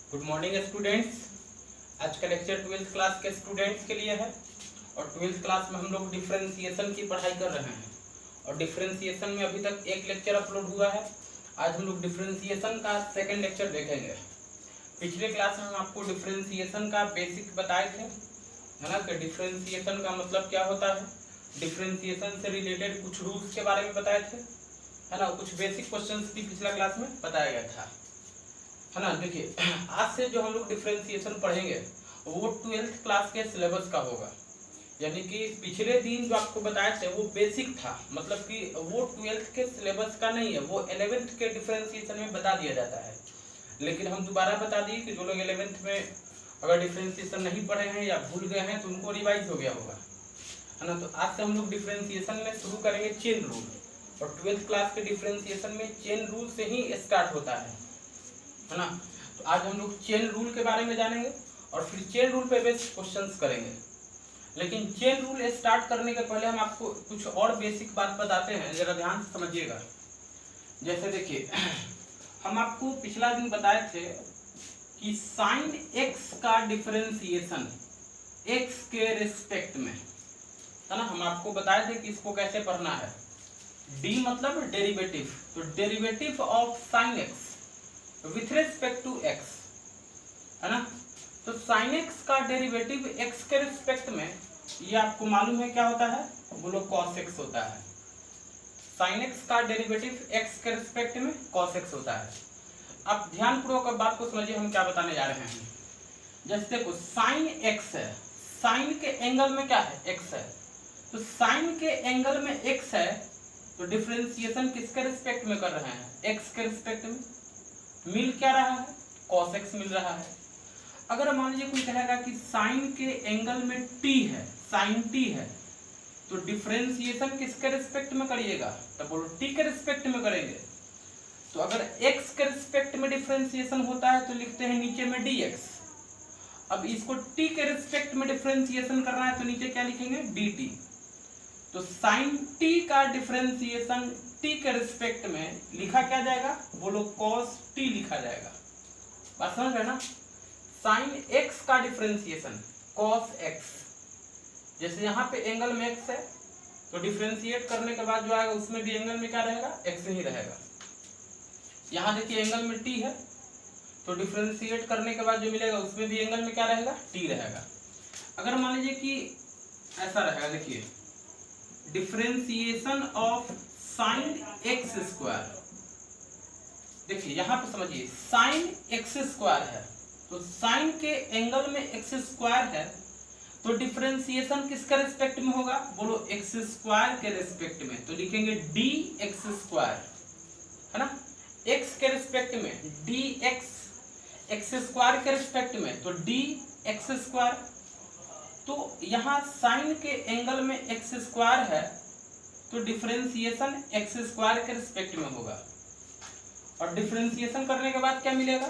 Good morning students. आज का lecture 12th class के स्टूडेंट्स के लिए है और 12th क्लास में हम लोग डिफरेंशिएशन की पढ़ाई कर रहे हैं और डिफरेंशिएशन में अभी तक एक लेक्चर अपलोड हुआ है। आज हम लोग डिफरेंशिएशन का सेकंड लेक्चर देखेंगे। पिछले क्लास में हम आपको डिफरेंशिएशन का बेसिक बताए थे, है ना, कि डिफरेंशिएशन का मतलब क्या होता है, डिफरेंशिएशन से रिलेटेड कुछ रूल्स के बारे में बताए थे, है ना, कुछ बेसिक क्वेश्चंस भी पिछला क्लास में बताया गया था, है ना। देखिए, आज से जो हम लोग डिफरेंशिएशन पढ़ेंगे वो 12th क्लास के सिलेबस का होगा, यानी कि पिछले दिन जो आपको बताए थे वो बेसिक था, मतलब कि वो 12th के सिलेबस का नहीं है, वो 11th के डिफरेंशिएशन में बता दिया जाता है। लेकिन हम दोबारा बता दिए कि जो लोग 11th में अगर डिफरेंशिएशन नहीं पढ़े हैं या भूल गए हैं तो उनको रिवाइज हो गया होगा, है ना। तो आज से हम लोग डिफरेंशिएशन में शुरू करेंगे चेन रूल, और 12th क्लास के डिफरेंशिएशन में चेन रूल से ही स्टार्ट होता है ना। तो आज हम लोग चेन रूल के बारे में जानेंगे और फिर चेन रूल पे बेस्ड क्वेश्चंस करेंगे। लेकिन चेन रूल स्टार्ट करने के पहले हम आपको कुछ और बेसिक बात बताते हैं, जरा ध्यान से समझिएगा। जैसे देखिए, हम आपको पिछला दिन बताए थे कि साइन एक्स का डिफरेंशिएशन एक्स के रिस्पेक्ट में, है ना, हम आपको बताए थे कि इसको कैसे पढ़ना है। डी मतलब डेरिवेटिव, तो derivative of sine x with respect to x, है ना। तो साइन एक्स का डेरिवेटिव एक्स के रिस्पेक्ट में, ये आपको मालूम है क्या होता है, बोलो कॉस एक्स होता है। साइन एक्स का डेरिवेटिव एक्स के रिस्पेक्ट में कॉस एक्स होता है। अब ध्यानपूर्वक बात को समझिए, हम क्या बताने जा रहे हैं। जैसे देखो, साइन एक्स है, साइन के एंगल में क्या है, एक्स है, तो साइन के एंगल में एक्स है, तो डिफरेंशिएशन किसके रिस्पेक्ट में कर रहे हैं, एक्स के रिस्पेक्ट में। मिल क्या रहा है, cos x मिल रहा है। अगर मान लीजिए कोई कहेगा कि साइन के एंगल में t है, साइन t है, तो डिफरेंशिएशन किसके रिस्पेक्ट में करिएगा, तो बोलो t के रिस्पेक्ट में करेंगे। तो अगर x के रिस्पेक्ट में डिफरेंशिएशन होता है तो लिखते हैं नीचे में dx। अब इसको t के रिस्पेक्ट में डिफरेंशिएशन करना है तो नीचे क्या लिखेंगे, dt। तो साइन t का डिफरेंशिएशन t के रिस्पेक्ट में लिखा क्या जाएगा, बोलो cos t लिखा जाएगा। बात समझ रहे ना। साइन x का डिफरेंशिएशन cos x, जैसे यहाँ पे एंगल में x है तो डिफरेंशिएट करने के बाद जो आएगा उसमें भी एंगल में क्या रहेगा, x ही रहेगा। यहाँ देखिए एंगल में t है तो डिफरेंशिएट करने के बाद जो मिलेगा उसमें भी एंगल में क्या रहेगा, t रहेगा। अगर मान लीजिए कि ऐसा रहेगा, देखिए differentiation of sine x square, देखिए यहां पे समझिए साइन एक्स स्क्वायर है, तो साइन के एंगल में एक्स स्क्वायर है, तो डिफरेंशिएशन किसके रिस्पेक्ट में होगा, बोलो एक्स स्क्वायर के रिस्पेक्ट में, तो लिखेंगे डी एक्स स्क्वायर, है ना। एक्स के रिस्पेक्ट में डी एक्स, एक्स स्क्वायर के रिस्पेक्ट में तो डी एक्स स्क्वायर। तो यहाँ साइन के एंगल में एक्स स्क्वायर है तो डिफरेंशिएशन एक्स स्क्वायर के रिस्पेक्ट में होगा, और डिफरेंशिएशन करने के बाद क्या मिलेगा,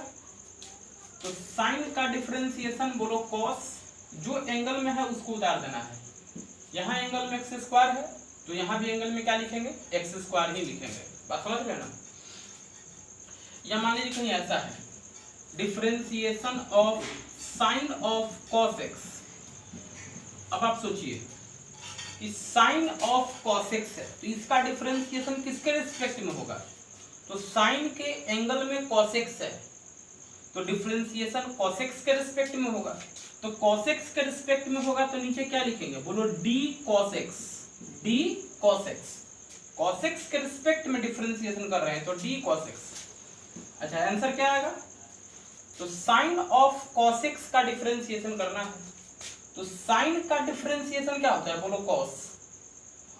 तो साइन का डिफरेंशिएशन बोलो कॉस, जो एंगल में है उसको उतार देना है। यहाँ एंगल में एक्स स्क्वायर है तो यहाँ भी एंगल में क्या लिखेंगे, एक्स स्क्वायर ही लिखेंगे। बात समझ गए ना। या मान लीजिए कहीं ऐसा है, differentiation of sine of cos x. अब आप सोचिए कि साइन ऑफ cos x है तो इसका डिफरेंशिएशन किसके रिस्पेक्ट में होगा, तो साइन के एंगल में cos x है तो डिफरेंशिएशन cos x के रिस्पेक्ट में होगा। तो cos x के रिस्पेक्ट में होगा तो नीचे क्या लिखेंगे, बोलो d cos x, d cos x। cos x के रिस्पेक्ट में डिफरेंशिएशन कर रहे हैं तो d cos x। अच्छा, आंसर क्या आएगा, तो साइन ऑफ cos x का डिफरेंशिएशन करना है, तो साइन का डिफरेंशिएशन क्या होता है, बोलो cos,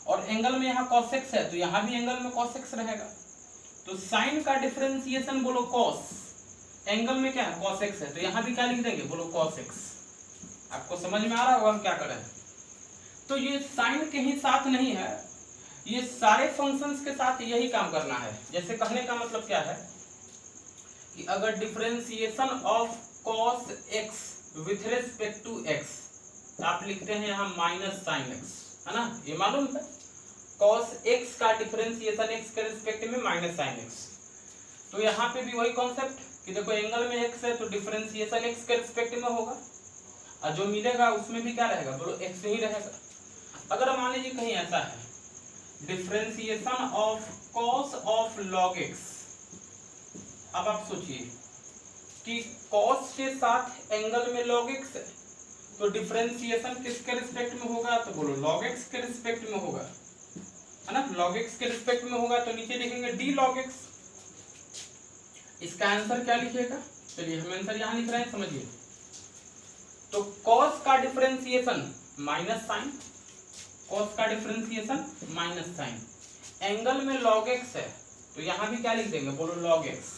और एंगल में यहाँ cos x है तो यहाँ भी एंगल में cos x रहेगा। तो साइन का डिफरेंशिएशन बोलो cos, एंगल में क्या है, cos x है तो यहाँ भी क्या लिख देंगे, बोलो cos x। आपको समझ में आ रहा होगा हम क्या करें। तो ये साइन के ही साथ नहीं है, ये सारे फंक्शंस के साथ यही काम करना है। जैसे कहने का मतलब क्या है कि अगर differentiation of cos x with respect to x, तो आप लिखते हैं यहाँ माइनस साइन एक्स, है ना, ये मालूम है। cos x का डिफरेंशिएशन x के रिस्पेक्ट में माइनस साइन एक्स, तो यहाँ पे भी वही कॉन्सेप्ट कि देखो एंगल में x है तो डिफरेंशिएशन x के रिस्पेक्ट में होगा, और जो मिलेगा उसमें भी क्या रहेगा, बोलो x ही रहेगा। अगर मान लीजिए कहीं ऐसा है differentiation of cos of log x, अब आप सोचिए कि cos के साथ एंगल में log x है तो डिफरेंशिएशन किसके रिस्पेक्ट में होगा, तो बोलो log x के रिस्पेक्ट में होगा, है ना, log x के रिस्पेक्ट में होगा। तो नीचे लिखेंगे d log x। इसका आंसर क्या लिखिएगा, चलिए हम आंसर यहां लिख रहे हैं, समझिए। तो cos का डिफरेंशिएशन माइनस साइन, cos का डिफरेंशिएशन माइनस साइन, एंगल में log x है तो यहां भी क्या लिख देंगे, बोलो log x।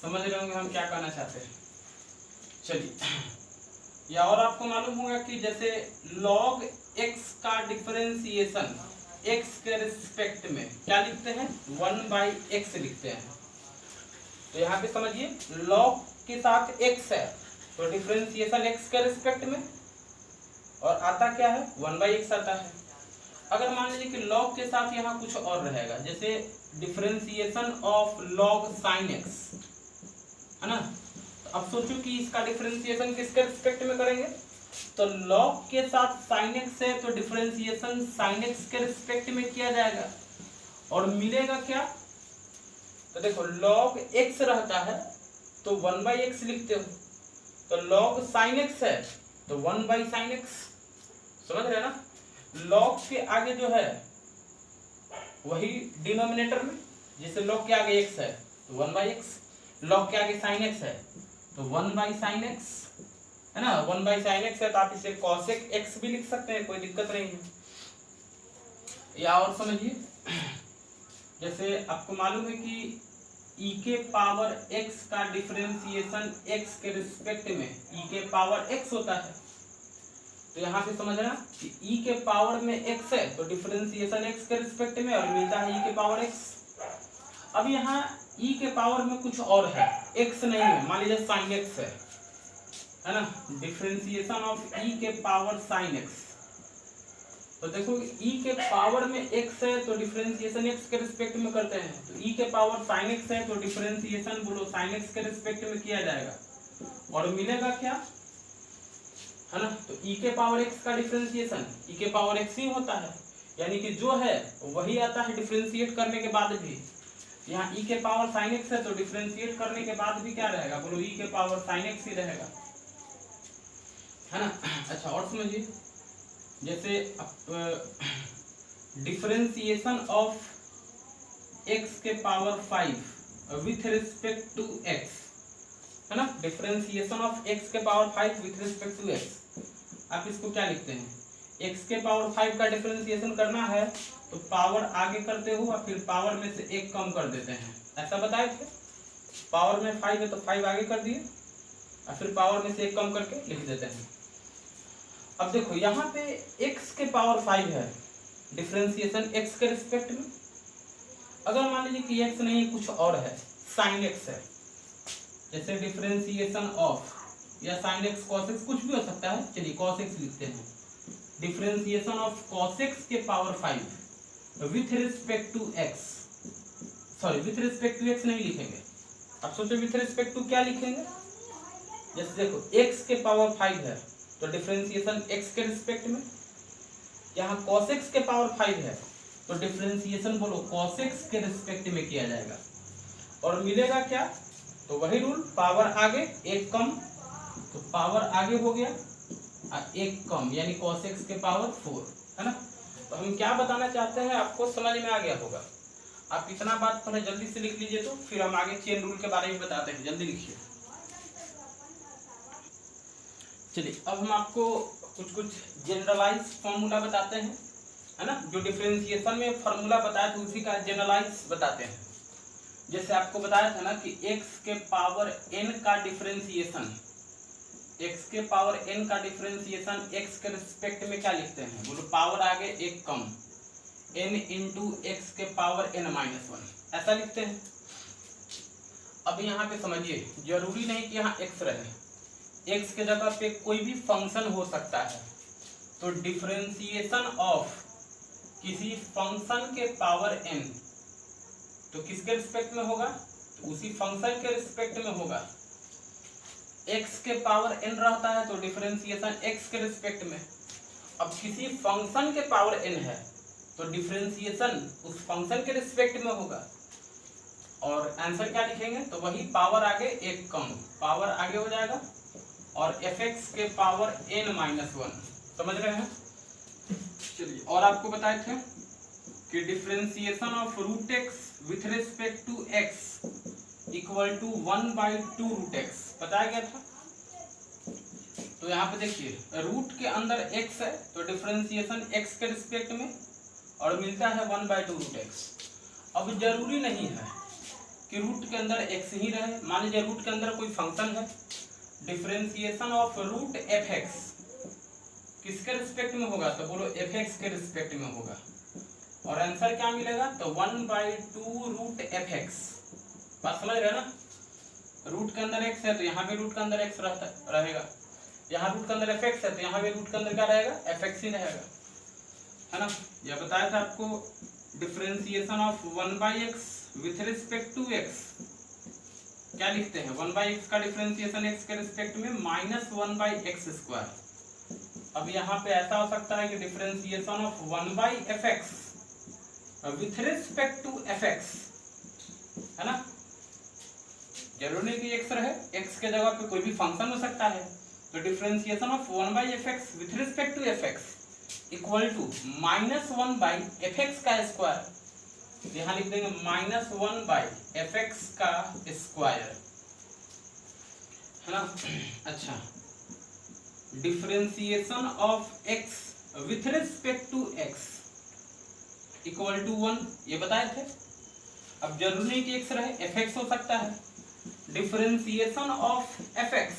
समझ रहे होंगे हम क्या कहना चाहते हैं। चलिए, या और आपको मालूम होगा कि जैसे log x का डिफरेंशिएशन x के रिस्पेक्ट में क्या लिखते हैं, 1/x लिखते हैं। तो यहाँ पे समझिए log के साथ x है तो डिफरेंशिएशन x के रिस्पेक्ट में, और आता क्या है, 1/x आता है। अगर मान लीजिए कि log के साथ यहाँ कुछ और रहेगा, जैसे differentiation of log sin x, है ना, तो अब सोचो कि इसका डिफरेंशिएशन किसके रिस्पेक्ट में करेंगे, तो log के साथ sin x है तो डिफरेंशिएशन sin x के रिस्पेक्ट में किया जाएगा, और मिलेगा क्या, तो देखो log x रहता है तो 1/x लिखते हो, तो log sin x है तो 1/sin x, समझ रहे हैं ना। log के आगे जो है वही डिनोमिनेटर में, जैसे log के आगे x है तो 1/x, log के आगे sin x है तो 1/sin x, है ना, 1/sin x है तो आप इसे cosec x भी लिख सकते हैं, कोई दिक्कत नहीं है। या और समझिए, जैसे आपको मालूम है कि e के पावर x का डिफरेंशिएशन x के रिस्पेक्ट में e के पावर x होता है, तो यहाँ पे समझना कि e के पावर में x है तो डिफरेंशिएशन x के रिस्पेक्ट में, और मिलता है e के पावर x। अब यहाँ e के पावर में कुछ और है, x नहीं है, मान लीजिए sin x है ना, डिफरेंशिएशन ऑफ e के पावर sin x, तो देखो e के पावर में x है तो डिफरेंशिएशन x के रिस्पेक्ट में करते हैं, तो e के पावर sin x है तो डिफरेंशिएशन बोलो sin x के रिस्पेक्ट में किया जाएगा, और मिलेगा क्या, है ना, तो e के पावर x का डिफरेंशिएशन e के पावर x ही होता है, यानी कि जो है वही आता है डिफरेंशिएट करने के बाद भी। यहाँ e के पावर sin x है तो डिफरेंशिएट करने के बाद भी क्या रहेगा, बोलो e के पावर sin x ही रहेगा, है ना। अच्छा और समझिए, जैसे डिफरेंशिएशन ऑफ x के power 5 with respect to x, है ना, डिफरेंशिएशन ऑफ x के power 5 with respect to x, आप इसको क्या लिखते हैं, x के पावर 5 का डिफरेंशिएशन करना है तो पावर आगे करते हो और फिर पावर में से एक कम कर देते हैं, ऐसा बताए थे। पावर में 5 है तो 5 आगे कर दिए और फिर पावर में से एक कम करके लिख देते हैं। अब देखो यहाँ पे x के पावर 5 है डिफरेंशिएशन x के रिस्पेक्ट में, अगर मान लीजिए कि x नहीं कुछ और है, sin x है, जैसे डिफरेंशिएशन ऑफ या sin x cos x कुछ भी हो सकता है, चलिए cos x लिखते हैं, डिफरेंशिएशन ऑफ cos x के power 5 with respect to x, sorry with respect to x नहीं लिखेंगे, अब सोचो विथ रिस्पेक्ट टू क्या लिखेंगे, जैसे देखो x के पावर 5 है तो डिफरेंशिएशन x के रिस्पेक्ट में, यहाँ cos x के पावर 5 है तो डिफरेंशिएशन बोलो cos x के रिस्पेक्ट में किया जाएगा, और मिलेगा क्या, तो वही रूल, पावर आगे एक कम, तो पावर आगे हो गया और एक कम यानी cos x के पावर 4, है ना। तो हम क्या बताना चाहते हैं आपको समझ में आ गया होगा। आप इतना बात पहले जल्दी से लिख लीजिए, तो फिर हम आगे चेन रूल के बारे में बताते हैं, जल्दी लिखिए। चलिए अब हम आपको कुछ कुछ जनरलाइज फॉर्मूला बताते हैं, है ना, जो डिफरेंशिएशन में फॉर्मूला बताया था उसी का जनरलाइज बताते हैं। जैसे आपको बताया था ना कि x के पावर n का डिफरेंशिएशन, x के पावर n का डिफरेंशिएशन x के रिस्पेक्ट में क्या लिखते हैं, बोलो पावर आगे एक कम, n इंटू x के पावर n-1, ऐसा लिखते हैं। अब यहाँ पे समझिए, जरूरी नहीं कि यहाँ x रहे, x के जगह पे कोई भी फंक्शन हो सकता है, तो डिफरेंशिएशन ऑफ किसी फंक्शन के पावर n तो किसके रिस्पेक्ट में होगा, तो उसी फंक्शन के रिस्पेक्ट में होगा। x के पावर n रहता है तो डिफरेंशिएशन x के रिस्पेक्ट में। अब किसी फंक्शन के पावर n है तो डिफरेंशिएशन उस फंक्शन के रिस्पेक्ट में होगा। और आंसर क्या लिखेंगे, तो वही पावर आगे एक कम, पावर आगे हो जाएगा और fx के पावर n-1। समझ रहे हैं। चलिए, और आपको बताए थे कि differentiation of root x with respect to x equal to 1/2 root x बताया गया था। तो यहाँ पे देखिए रूट के अंदर x है तो डिफरेंशिएशन x के रिस्पेक्ट में और मिलता है 1/2 रूट एक्स। अब जरूरी नहीं है कि रूट के अंदर x ही रहे। मान लीजिए रूट के अंदर कोई फंक्शन है, डिफरेंशिएशन ऑफ रूट fx किसके रिस्पेक्ट में होगा, तो बोलो fx के रिस्पेक्ट में होगा। और आंसर क्या मिलेगा, तो 1/2 रूट fx। बात समझ रहे हैं ना। रूट के अंदर x है तो यहाँ भी रूट के अंदर x रहेगा, यहाँ रूट के अंदर fx है तो यहाँ भी रूट के अंदर क्या रहेगा, fx ही रहेगा, है ना। यह बताया था आपको differentiation of 1/x with respect to x क्या लिखते हैं, 1/x का डिफरेंशिएशन x के रिस्पेक्ट में -1/x²। अब यहाँ पे ऐसा हो सकता है कि differentiation of 1/fx with respect to fx, है ना। जरूरी नहीं कि x रहे, x के जगह पे कोई भी फंक्शन हो सकता है। तो differentiation of 1/fx with respect to fx equal to -1/fx²। यहाँ लिख देंगे -1/fx², है ना। अच्छा, differentiation of x with respect to x equal to 1 ये बताए थे। अब जरूरी नहीं कि x रहे, fx हो सकता है। Differentiation of fx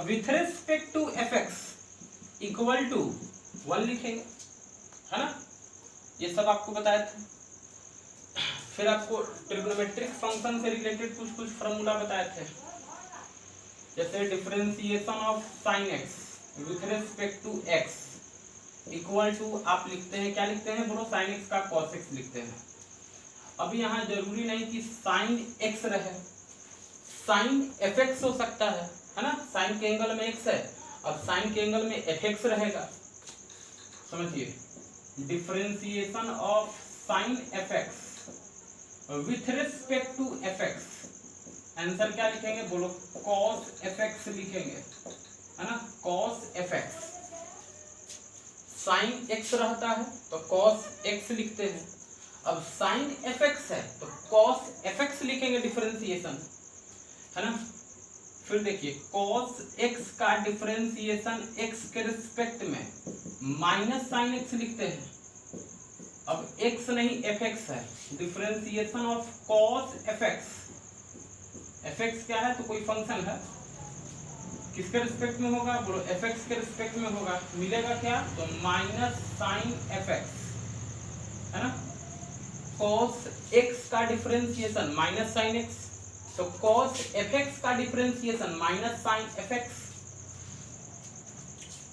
with respect to fx equal to 1 लिखेंगे, है ना। ये सब आपको बताए थे। फिर आपको ट्रिग्नोमेट्रिक फंक्शन से रिलेटेड कुछ फॉर्मूला बताए थे, जैसे differentiation of sin x with respect to x equal to आप लिखते हैं, क्या लिखते हैं बोलो, sin x का cos x लिखते हैं। अब यहाँ जरूरी नहीं कि sin x रहे, sin fx हो सकता है ना। sin के एंगल में x है, अब sin के एंगल में fx रहेगा। समझिए, differentiation of sin fx with respect to fx, answer क्या लिखेंगे बोलो, cos fx लिखेंगे, है ना, cos fx। sin x रहता है तो cos x लिखते हैं। अब sin fx है तो cos fx लिखेंगे डिफरेंशिएशन, है ना। फिर देखिए cos x का डिफरेंशिएशन x के रिस्पेक्ट में माइनस sin x लिखते हैं। अब x नहीं fx है, differentiation of cos fx, fx क्या है तो कोई फंक्शन है, किसके रिस्पेक्ट में होगा बोलो, fx के रिस्पेक्ट में होगा। मिलेगा क्या, तो माइनस sin fx, है ना। cos x का डिफरेंशिएशन माइनस sin x, तो cos fx का डिफरेंशिएशन माइनस sin fx।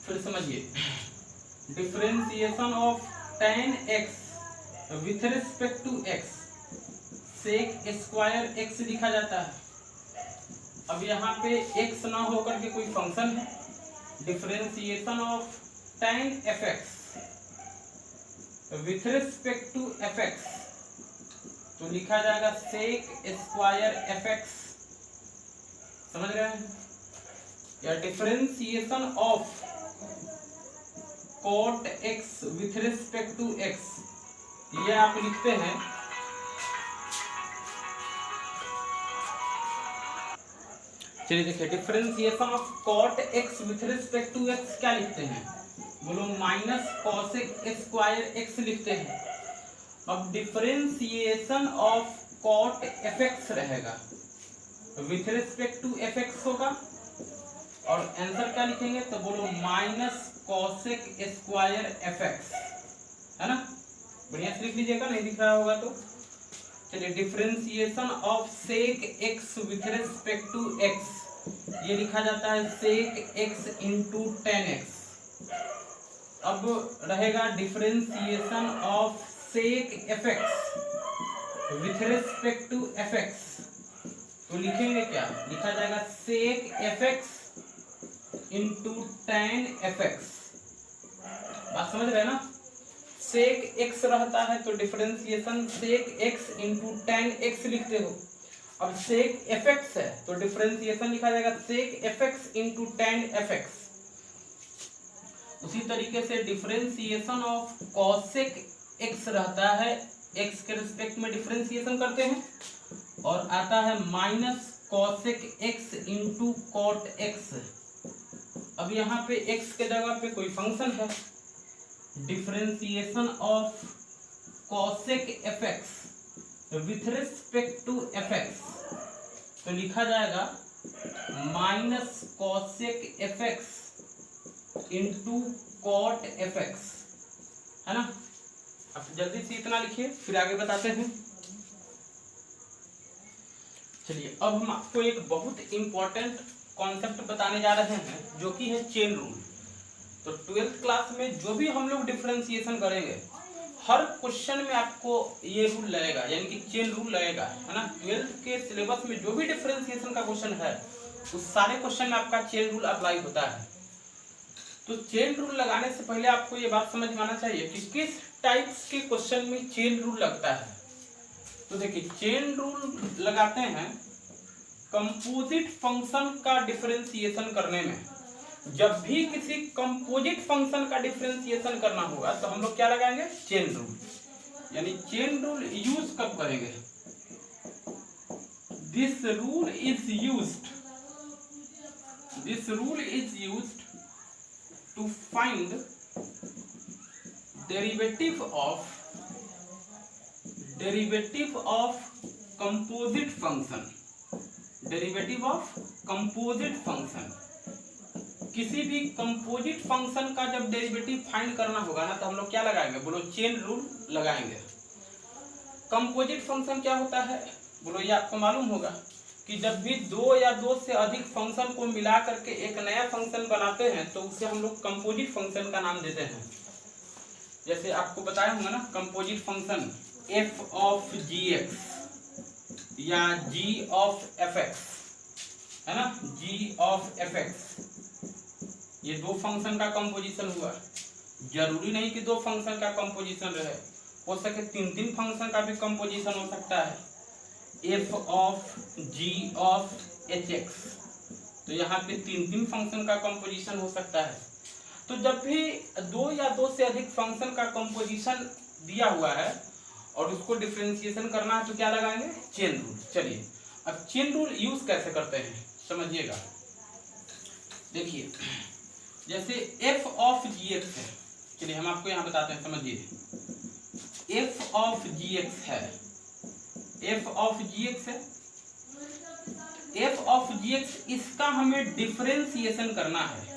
फिर समझिए, differentiation of tan x with respect to x sec² x लिखा जाता है। अब यहाँ पे x ना होकर के कोई फंक्शन है, differentiation of tan fx with respect to fx तो लिखा जाएगा sec² fx। समझ रहे हैं। या differentiation of cot x with respect to x, ये आप लिखते हैं चलिए देखिए, differentiation of cot x with respect to x क्या लिखते हैं बोलो, माइनस cosec² x लिखते हैं। अब डिफरेंशिएशन ऑफ cot fx रहेगा, विथ रिस्पेक्ट टू fx होगा और आंसर क्या लिखेंगे तो बोलो माइनस cosec² fx, है ना। बढ़िया से लिख लीजिएगा, नहीं दिख रहा होगा तो। चलिए, differentiation of sec x with respect to x, ये लिखा जाता है sec x into tan x। अब रहेगा differentiation of sec fx with respect to fx, तो लिखेंगे क्या, लिखा जाएगा sec f x into tan f x. बात समझ रहे हैं ना, सेक एक्स रहता है तो differentiation sec x into tan x लिखते हो। अब सेक एफ एक्स है तो डिफरेंशिएशन लिखा जाएगा sec f x into tan f x. उसी तरीके से डिफरेंशिएशन ऑफ कॉसेक एक्स रहता है, एक्स के रिस्पेक्ट में डिफरेंशिएशन करते हैं, और आता है minus cosec x into cot x. अब यहाँ पे एक्स के जगह पे कोई फंक्शन है, differentiation of cosec f x with respect to f x, तो लिखा जाएगा minus cosec f x into cot f x, है ना। अब जल्दी से इतना लिखिए फिर आगे बताते हैं। चलिए अब हम आपको एक बहुत इंपॉर्टेंट कॉन्सेप्ट बताने जा रहे हैं जो कि है चेन रूल। तो 12th क्लास में जो भी हम लोग डिफरेंशिएशन करेंगे हर क्वेश्चन में आपको ये रूल लगेगा, यानी कि चेन रूल लगेगा, है ना। 12th के सिलेबस में जो भी डिफरेंशिएशन का क्वेश्चन है उस सारे क्वेश्चन में आपका चेन रूल अप्लाई होता है। तो चेन रूल लगाने से पहले आपको ये बात समझ में आना चाहिए कि किस टाइप्स के क्वेश्चन में चेन रूल लगता है। तो देखिए चेन रूल लगाते हैं कंपोजिट फंक्शन का डिफरेंशिएशन करने में। जब भी किसी कंपोजिट फंक्शन का डिफरेंशिएशन करना होगा तो हम लोग क्या लगाएंगे, चेन रूल। यानी चेन रूल यूज कब करेंगे, this rule is used to find derivative of composite function, किसी भी कंपोजिट फंक्शन का जब डेरिवेटिव फाइंड करना होगा ना तो हम लोग क्या लगाएंगे, बोलो चेन रूल लगाएंगे। कंपोजिट फंक्शन क्या होता है, बोलो ये आपको मालूम होगा कि जब भी दो या दो से अधिक फंक्शन को मिला करके एक नया फंक्शन बनाते हैं तो उसे हम लोग कंपोजिट फंक्शन का नाम देते हैं। जैसे आपको बताया होगा ना composite function f of gx या g ऑफ fx, है ना, g ऑफ fx, ये दो फंक्शन का कंपोजिशन हुआ। जरूरी नहीं कि दो फंक्शन का कंपोजिशन रहे, हो सके तीन तीन फंक्शन का भी कंपोजिशन हो सकता है, f of g of hx, तो यहाँ पे तीन तीन फंक्शन का कंपोजिशन हो सकता है। तो जब भी दो या दो से अधिक फंक्शन का कंपोजिशन दिया हुआ है और उसको डिफरेंशिएशन करना है तो क्या लगाएंगे, चेन रूल। चलिए अब चेन रूल यूज कैसे करते हैं समझिएगा। देखिए जैसे f ऑफ gx है, चलिए हम आपको यहाँ बताते हैं, समझिए f ऑफ gx है, f ऑफ gx है, f ऑफ gx इसका हमें डिफरेंशिएशन करना है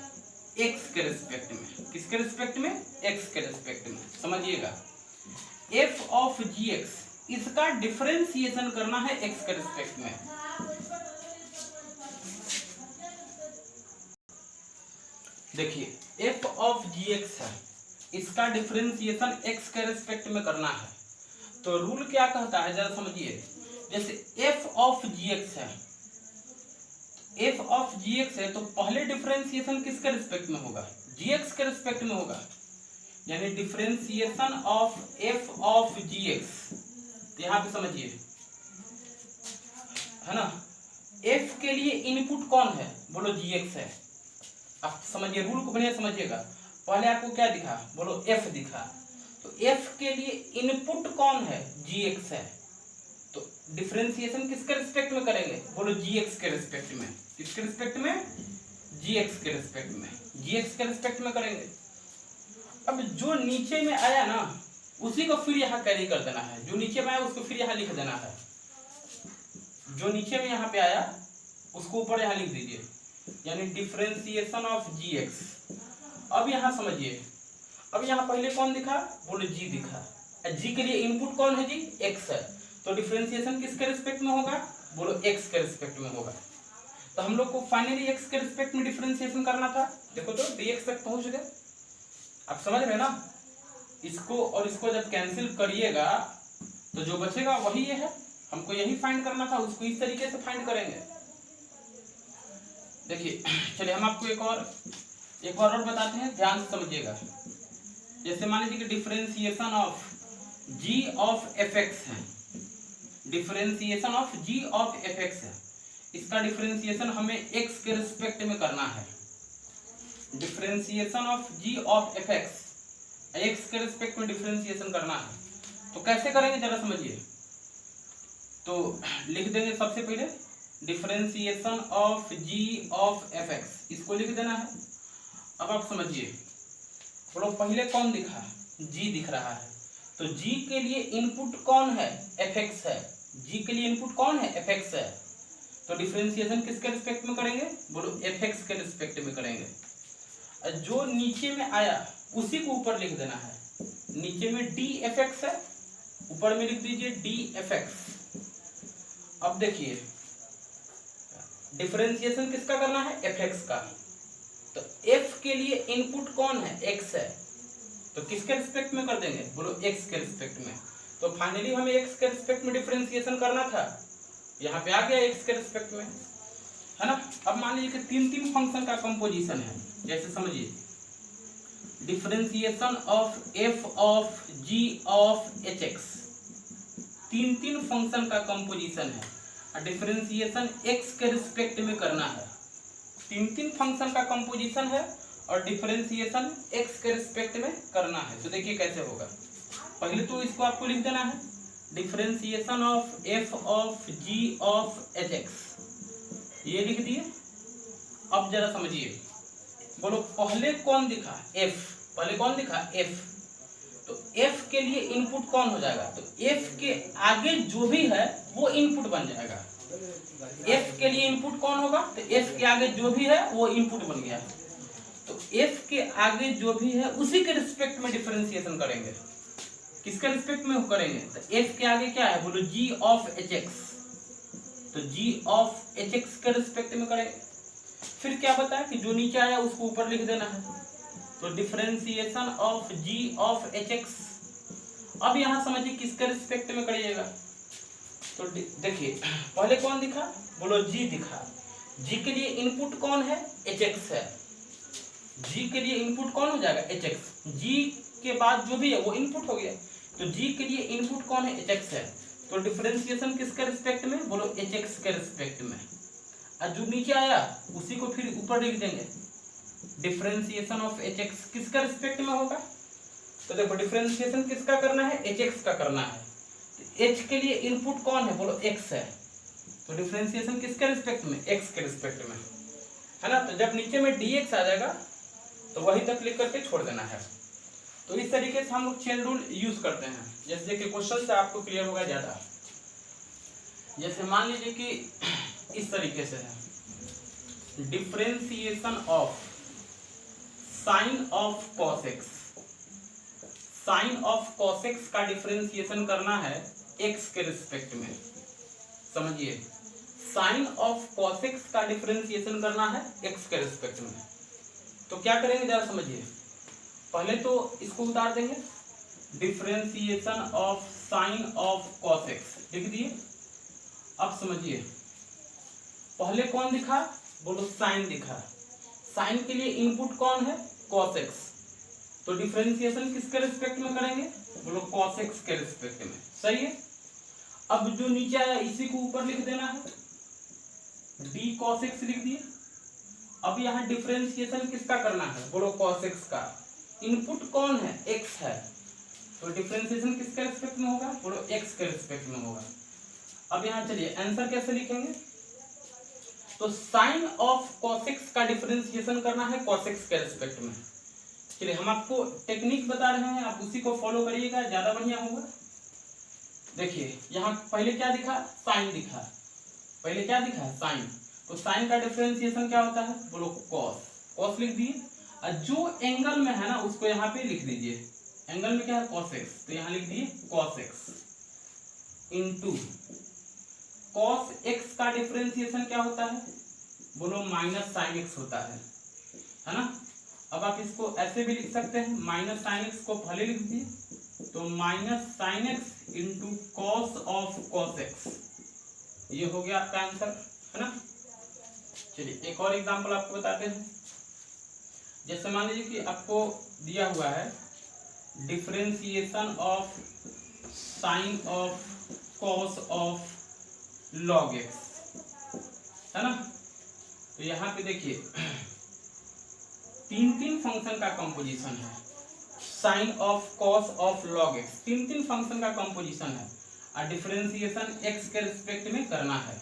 x के रिस्पेक्ट में। किसके रिस्पेक्ट में, x के रिस्पेक्ट में, समझिएगा। f ऑफ gx इसका डिफरेंशिएशन करना है x के रिस्पेक्ट में। देखिए f ऑफ gx है, इसका डिफरेंशिएशन x के रिस्पेक्ट में करना है। तो रूल क्या कहता है जरा समझिए। जैसे f ऑफ gx है, f ऑफ gx है तो पहले डिफरेंशिएशन किसके रिस्पेक्ट में होगा, gx के रिस्पेक्ट में होगा। यानी differentiation of f of gx, यहाँ पे समझिए, है ना, f के लिए इनपुट कौन है, बोलो gx है। अब समझिए रूल को बढ़िया समझिएगा। पहले आपको क्या दिखा, बोलो f दिखा, तो f के लिए इनपुट कौन है, gx है। तो डिफरेंशिएशन किसके रिस्पेक्ट में करेंगे, बोलो gx के रिस्पेक्ट में। किसके रिस्पेक्ट में, gx के रिस्पेक्ट में, gx के रिस्पेक्ट में करेंगे। अब जो नीचे में आया ना उसी को फिर यहाँ कैरी कर देना है, जो नीचे में आया उसको फिर यहाँ लिख देना है। जो नीचे में यहाँ पे आया उसको ऊपर यहाँ लिख दीजिए, यानी डिफरेंशिएशन ऑफ gx। अब यहाँ समझिए, अब यहाँ पहले कौन दिखा, बोलो g दिखा, g के लिए इनपुट कौन है, जी x है, तो डिफरेंशिएशन किसके रिस्पेक्ट में होगा, बोलो x के रिस्पेक्ट में होगा। तो हम लोग को फाइनली x के रिस्पेक्ट में डिफरेंशिएशन करना था। देखो तो dx तक पहुंच गए, आप समझ रहे ना। इसको और इसको जब कैंसिल करिएगा तो जो बचेगा वही ये है, हमको यही फाइंड करना था, उसको इस तरीके से फाइंड करेंगे। देखिए चलिए हम आपको एक और बताते हैं, ध्यान से समझिएगा। जैसे मान लीजिए कि differentiation of g of fx है, differentiation of g of fx है, इसका डिफरेंशिएशन हमें x के रिस्पेक्ट में करना है। Differentiation of g of fx x के रिस्पेक्ट में डिफरेंशिएशन करना है, तो कैसे करेंगे जरा समझिए। तो लिख देंगे सबसे पहले differentiation of g of fx, इसको लिख देना है। अब आप समझिए, बोलो पहले कौन दिखा, g दिख रहा है, तो g के लिए इनपुट कौन है, fx है। g के लिए इनपुट कौन है, fx है, तो डिफरेंशिएशन किसके रिस्पेक्ट में करेंगे, बोलो fx के रिस्पेक्ट में करेंगे। जो नीचे में आया उसी को ऊपर लिख देना है, नीचे में dfx है, ऊपर में लिख दीजिए dfx। अब देखिए डिफरेंशिएशन किसका करना है, fx का, तो f के लिए इनपुट कौन है, x है, तो किसके रिस्पेक्ट में कर देंगे, बोलो x के रिस्पेक्ट में। तो फाइनली हमें x के रिस्पेक्ट में डिफरेंशिएशन करना था, यहाँ पे आ गया x के रिस्पेक्ट में, है ना। अब मान लीजिए कि तीन फंक्शन का कंपोजिशन है, जैसे समझिए differentiation of f of g of hx, तीन फंक्शन का कंपोजिशन है और डिफरेंशिएशन x के रिस्पेक्ट में करना है। तीन फंक्शन का कंपोजिशन है और डिफरेंशिएशन x के रिस्पेक्ट में करना है। तो देखिए कैसे होगा, पहले तो इसको आपको लिख देना है differentiation of f of g of hx, ये लिख दिए। अब जरा समझिए, बोलो पहले कौन दिखा, f, पहले कौन दिखा, f, तो f के लिए इनपुट कौन हो जाएगा, तो f के आगे जो भी है वो इनपुट बन जाएगा। f के लिए इनपुट कौन होगा, तो f के आगे जो भी है वो इनपुट बन गया, तो f के आगे जो भी है उसी के रिस्पेक्ट में डिफरेंशिएशन करेंगे। किसके रिस्पेक्ट में करेंगे, तो f के आगे क्या है, बोलो g ऑफ hx, तो g ऑफ hx के रिस्पेक्ट में करेंगे। फिर क्या बताया कि जो नीचे आया उसको ऊपर लिख देना है, तो differentiation of g of hx। अब यहां समझिए किसके रिस्पेक्ट में करिएगा, तो देखिए पहले कौन दिखा, बोलो g दिखा, g के लिए इनपुट कौन है, hx है, g के लिए इनपुट कौन हो जाएगा, hx, g के बाद जो भी है वो इनपुट हो गया, तो g के लिए इनपुट कौन है, hx है, तो डिफरेंशिएशन किसके रिस्पेक्ट में, बोलो hx के रिस्पेक्ट में, और जो नीचे आया उसी को फिर ऊपर लिख देंगे। डिफरेंशिएशन ऑफ hx किसका रिस्पेक्ट में होगा, तो देखो डिफरेंशिएशन किसका करना है, hx का करना है, तो h के लिए इनपुट कौन है, बोलो x है, तो डिफरेंशिएशन किसके रिस्पेक्ट में, x के रिस्पेक्ट में, है ना। तो जब नीचे में dx आ जाएगा तो वही तक लिख करके छोड़ देना है। तो इस तरीके से हम लोग चेन रूल यूज करते हैं, जैसे कि क्वेश्चन से आपको क्लियर होगा ज्यादा। जैसे मान लीजिए कि इस तरीके से है, differentiation of sine of cos x, sine of cos x का डिफरेंशिएशन करना है x के रिस्पेक्ट में। समझिए, साइन ऑफ cos x का डिफरेंशिएशन करना है x के रिस्पेक्ट में। तो क्या करेंगे जरा समझिए, पहले तो इसको उतार देंगे, differentiation of sine of cos x लिख दिए। अब समझिए पहले कौन दिखा, बोलो साइन दिखा, साइन के लिए इनपुट कौन है, cos x, तो डिफरेंशिएशन किसके रिस्पेक्ट में करेंगे, बोलो cos x के रिस्पेक्ट में, सही है। अब जो नीचे आया इसी को ऊपर लिख देना है, d cos x लिख दिए। अब यहाँ डिफरेंशिएशन किसका करना है, बोलो cos x का, इनपुट कौन है, x है, तो डिफरेंशिएशन किसके रिस्पेक्ट में होगा, बोलो x के रिस्पेक्ट में होगा। अब यहाँ चलिए आंसर कैसे लिखेंगे, तो साइन ऑफ cos x का डिफरेंशिएशन करना है cos x के रिस्पेक्ट में। चलिए हम आपको टेक्निक बता रहे हैं, आप उसी को फॉलो करिएगा, ज्यादा बढ़िया होगा। देखिए यहाँ पहले क्या दिखा, साइन दिखा, पहले क्या दिखा, साइन, तो साइन का डिफरेंशिएशन क्या होता है, बोलो cos, cos लिख दिए, और जो एंगल में है ना उसको यहाँ पे लिख दीजिए, एंगल में क्या है cos x, तो यहाँ लिख दिए cos x into cos x का डिफरेंशिएशन क्या होता है, बोलो माइनस साइन x होता है ना। अब आप इसको ऐसे भी लिख सकते हैं, माइनस साइन x को पहले लिख दिए तो minus sine x into cos of cos x, ये हो गया आपका आंसर, है ना। चलिए एक और एग्जांपल आपको बताते हैं। जैसे मान लीजिए कि आपको दिया हुआ है differentiation of sine of cos of log x, है ना। तो यहाँ पे देखिए तीन फंक्शन का कंपोजिशन है, sine of cos of log x, तीन फंक्शन का कंपोजिशन है और डिफरेंशिएशन एक्स के रिस्पेक्ट में करना है।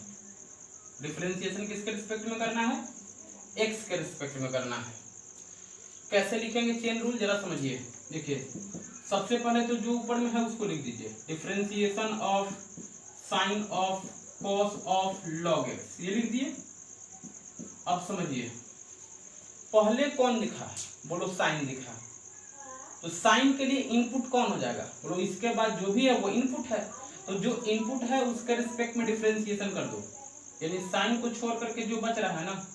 डिफरेंशिएशन किसके रिस्पेक्ट में करना है? एक्स के रिस्पेक्ट में करना है। कैसे लिखेंगे चेन रूल जरा समझिए। देखिए सबसे पहले तो जो ऊपर में है उसको लिख दीजिए, differentiation of sine of cos of log x, ये लिख दिए। अब समझिए पहले कौन दिखा? बोलो साइन दिखा। तो साइन के लिए इनपुट कौन हो जाएगा? बोलो इसके बाद जो भी है वो इनपुट है, तो जो इनपुट है उसके रिस्पेक्ट में डिफरेंशिएशन कर दो, यानी साइन को छोड़ करके जो बच रहा है ना